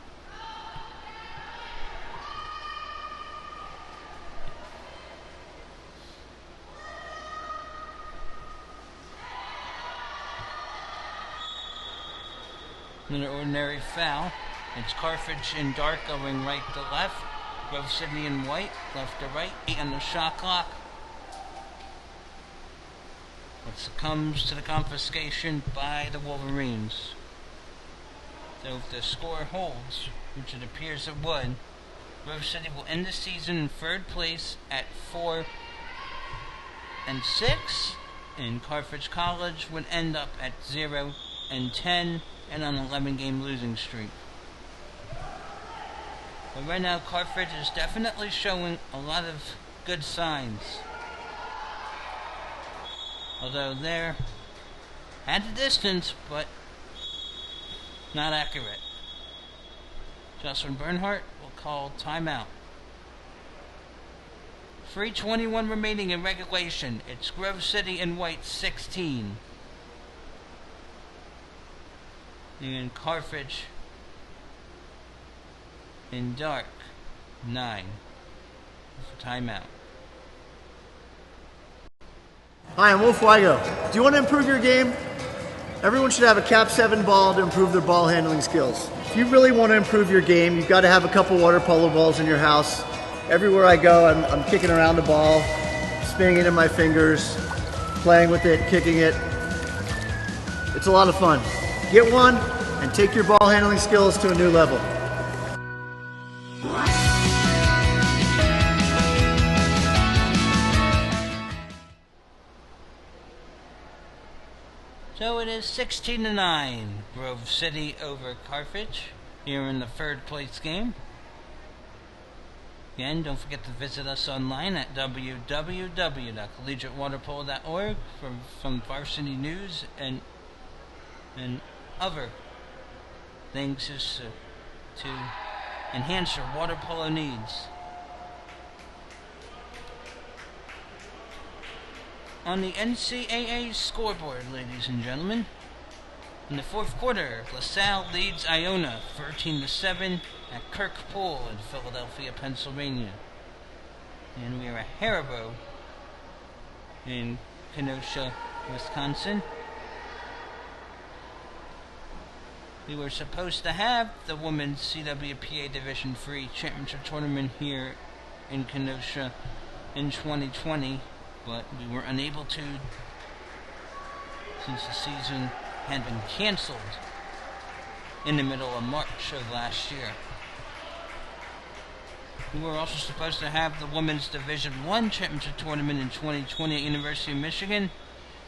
S1: Another ordinary foul. It's Carthage in dark going right to left. Grove City in white, left to right. 8 on the shot clock. It succumbs to the confiscation by the Wolverines. So if the score holds, which it appears it would, Grove City will end the season in 3rd place at 4-6, and Carthage College would end up at 0-10 and on an 11-game losing streak. But right now, Carthage is definitely showing a lot of good signs. Although they're at a distance, but not accurate. Jocelyn Bernhardt will call timeout. 3:21 remaining in regulation. It's Grove City in white 16. And Carthage in dark 9. For timeout.
S6: Hi, I'm Wolf Weigo. Do you want to improve your game? Everyone should have a Cap 7 ball to improve their ball handling skills. If you really want to improve your game, you've got to have a couple water polo balls in your house. Everywhere I go, I'm kicking around the ball, spinning it in my fingers, playing with it, kicking it. It's a lot of fun. Get one and take your ball handling skills to a new level.
S1: So it is 16-9, Grove City over Carthage here in the 3rd place game. Again, don't forget to visit us online at www.collegiatewaterpolo.org for some varsity news and other things just to enhance your water polo needs. On the NCAA scoreboard, ladies and gentlemen, in the 4th quarter, LaSalle leads Iona 13-7 at Kirk Pool in Philadelphia, Pennsylvania. And we are at Haribo in Kenosha, Wisconsin. We were supposed to have the Women's CWPA Division III Championship Tournament here in Kenosha in 2020, but we were unable to since the season had been canceled in the middle of March of last year. We were also supposed to have the Women's Division I Championship Tournament in 2020 at University of Michigan.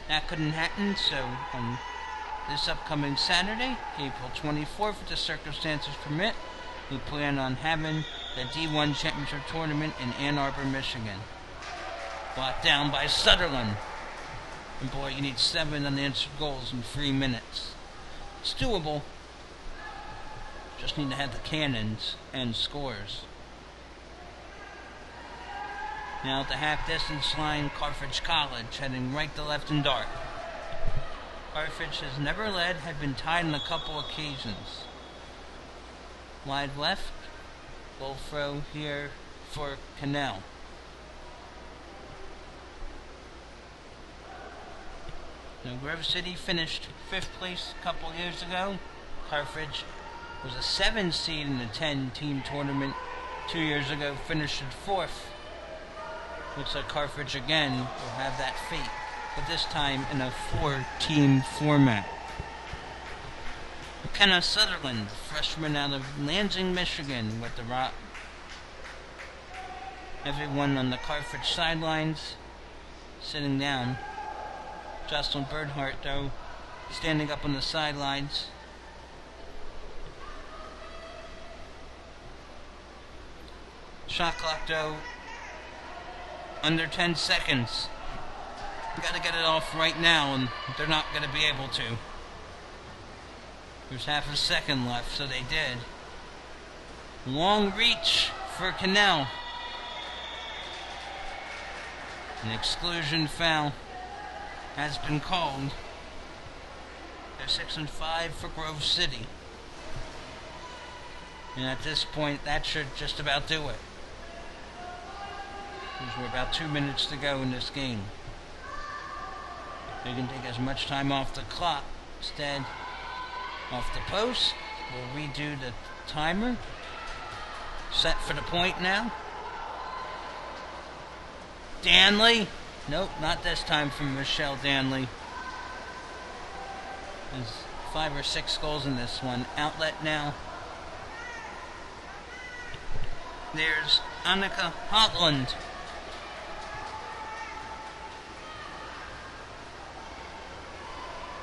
S1: That couldn't happen, so on this upcoming Saturday, April 24th, if the circumstances permit, we plan on having the D1 Championship Tournament in Ann Arbor, Michigan. Blocked down by Sutherland. And boy, you need 7 unanswered goals in 3 minutes. It's doable. Just need to have the cannons and scores. Now at the half-distance line, Carthage College, heading right to left and dark. Carthage has never led, had been tied on a couple occasions. Wide left, goal throw here for Cannell. Now Grove City finished 5th place a couple years ago. Carthage was a 7 seed in the 10-team tournament 2 years ago, finished 4th. Looks like Carthage again will have that fate, but this time in a 4-team format. McKenna Sutherland, freshman out of Lansing, Michigan, with the rock. Everyone on the Carthage sidelines sitting down. Jocelyn Bernhardt, though, standing up on the sidelines. Shot clock, though, under 10 seconds. Gotta get it off right now, and they're not gonna be able to. There's half a second left, so they did. Long reach for Cannell. An exclusion foul has been called. They're 6-5 for Grove City. And at this point, that should just about do it. We're about 2 minutes to go in this game. They can take as much time off the clock. Instead, off the post. We'll redo the timer. Set for the point now. Danley. Nope, not this time from Michelle Danley. There's 5 or 6 goals in this one. Outlet now. There's Annika Hotland.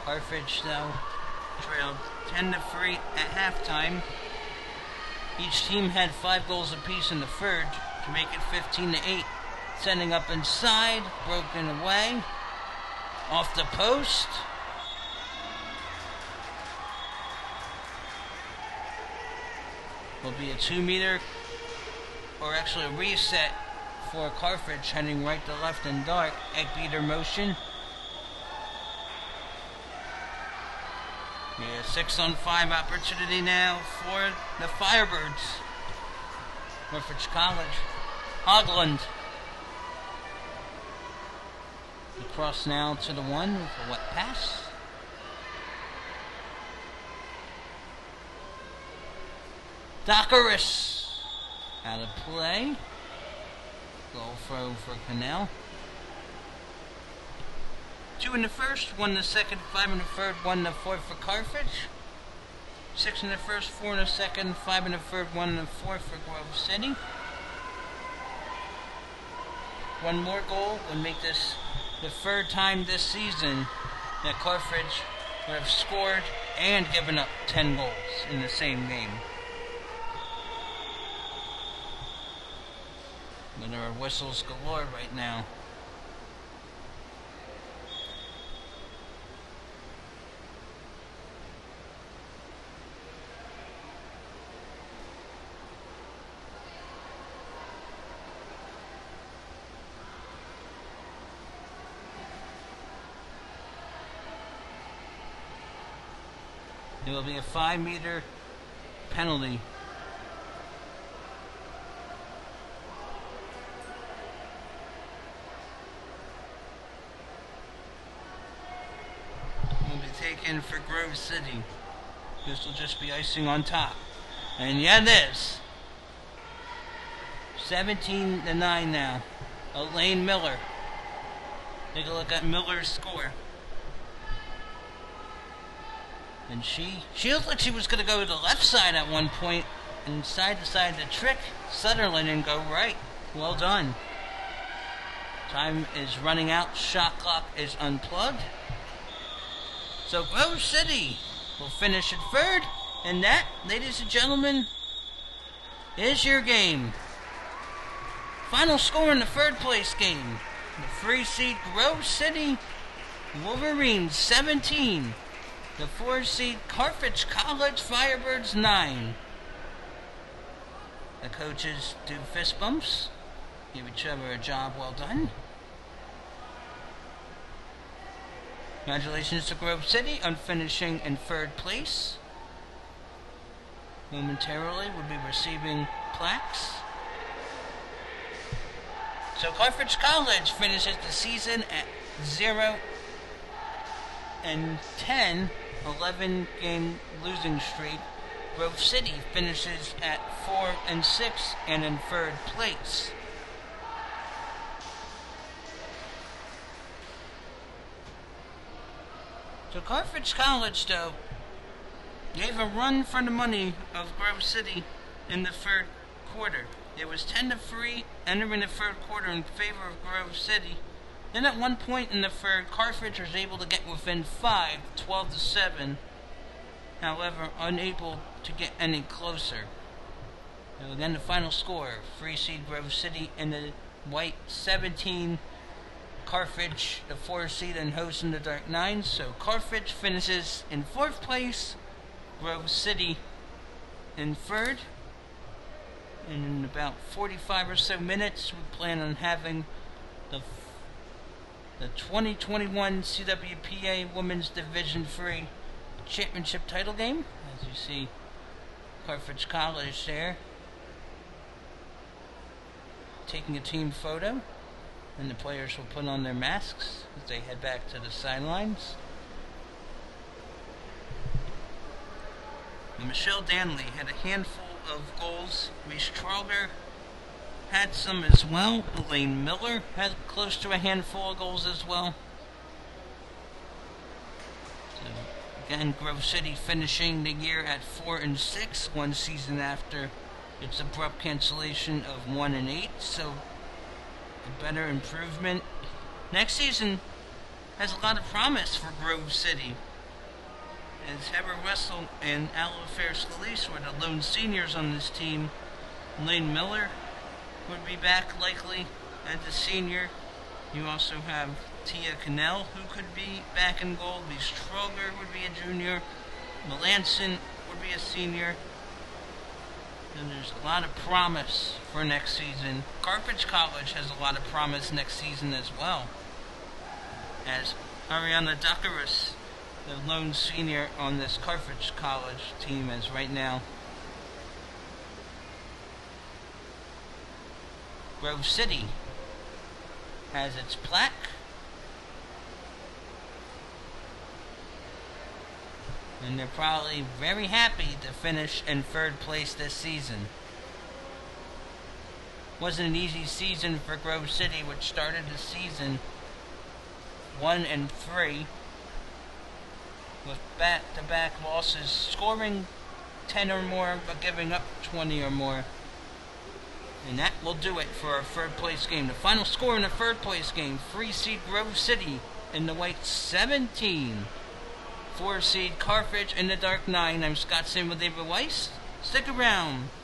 S1: Carthage, though, trailed 10-3 at halftime. Each team had 5 goals apiece in the third to make it 15-8. Sending up inside, broken away, off the post. Will be a 2-meter, or actually a reset for Carthage, heading right to left and dark. Egg beater motion. Yeah, 6-on-5 opportunity now for the Firebirds. Carthage College. Hogland. Across now to the 1 with a wet pass. Dockeris out of play. Goal throw for Cannell. 2 in the first, 1 in the second, 5 in the third, 1 in the fourth for Carthage. 6 in the first, 4 in the second, 5 in the third, 1 in the fourth for Grove City. 1 more goal would make this the 3rd time this season that Carthage would have scored and given up 10 goals in the same game. But there are whistles galore right now. It will be a 5-meter penalty. Will be taken for Grove City. This will just be icing on top. And yeah, it is. 17-9 now. Elaine Miller. Take a look at Miller's score. And she looked like she was going to go to the left side at one point and side to side to trick Sutherland and go right. Well done. Time is running out. Shot clock is unplugged. So Grove City will finish at third. And that, ladies and gentlemen, is your game. Final score in the third place game. The 3 seed Grove City Wolverines 17. The 4 seed Carthage College Firebirds 9. The coaches do fist bumps. Give each other a job well done. Congratulations to Grove City on finishing in third place. Momentarily we'll be receiving plaques. So Carthage College finishes the season at 0-10, 11-game losing streak. Grove City finishes at 4-6 and in third place. So Carthage College, though, gave a run for the money of Grove City in the third quarter. It was 10-3 entering the third quarter in favor of Grove City. Then at one point in the third, Carthage was able to get within 5, 12-7. However, unable to get any closer. So again, the final score: 3 seed Grove City in the white 17. Carthage, the 4 seed, and hosting the dark 9. So Carthage finishes in 4th place. Grove City in 3rd. And in about 45 or so minutes, we plan on having the 2021 CWPA Women's Division III Championship title game. As you see, Carthage College there taking a team photo, and the players will put on their masks as they head back to the sidelines. Michelle Danley had a handful of goals. Reese Troger had some as well. Elaine Miller had close to a handful of goals as well. So again, Grove City finishing the year at 4-6, one season after its abrupt cancellation of 1-8. So a better improvement. Next season has a lot of promise for Grove City, as Heather Wessel and Alifair Scalise were the lone seniors on this team. Lane Miller would be back likely as a senior. You also have Tia Cannell, who could be back in goal. Lise Troger would be a junior. Melanson would be a senior. And there's a lot of promise for next season. Carthage College has a lot of promise next season as well, as Ariana Duckeris, the lone senior on this Carthage College team, as right now. Grove City has its plaque. And they're probably very happy to finish in 3rd place this season. Wasn't an easy season for Grove City, which started the season 1-3. With back-to-back losses, scoring 10 or more, but giving up 20 or more. And that will do it for our 3rd place game. The final score in the 3rd place game: 3 seed Grove City in the white 17. 4 seed Carthage in the dark 9. I'm Scott Sim with David Weiss. Stick around.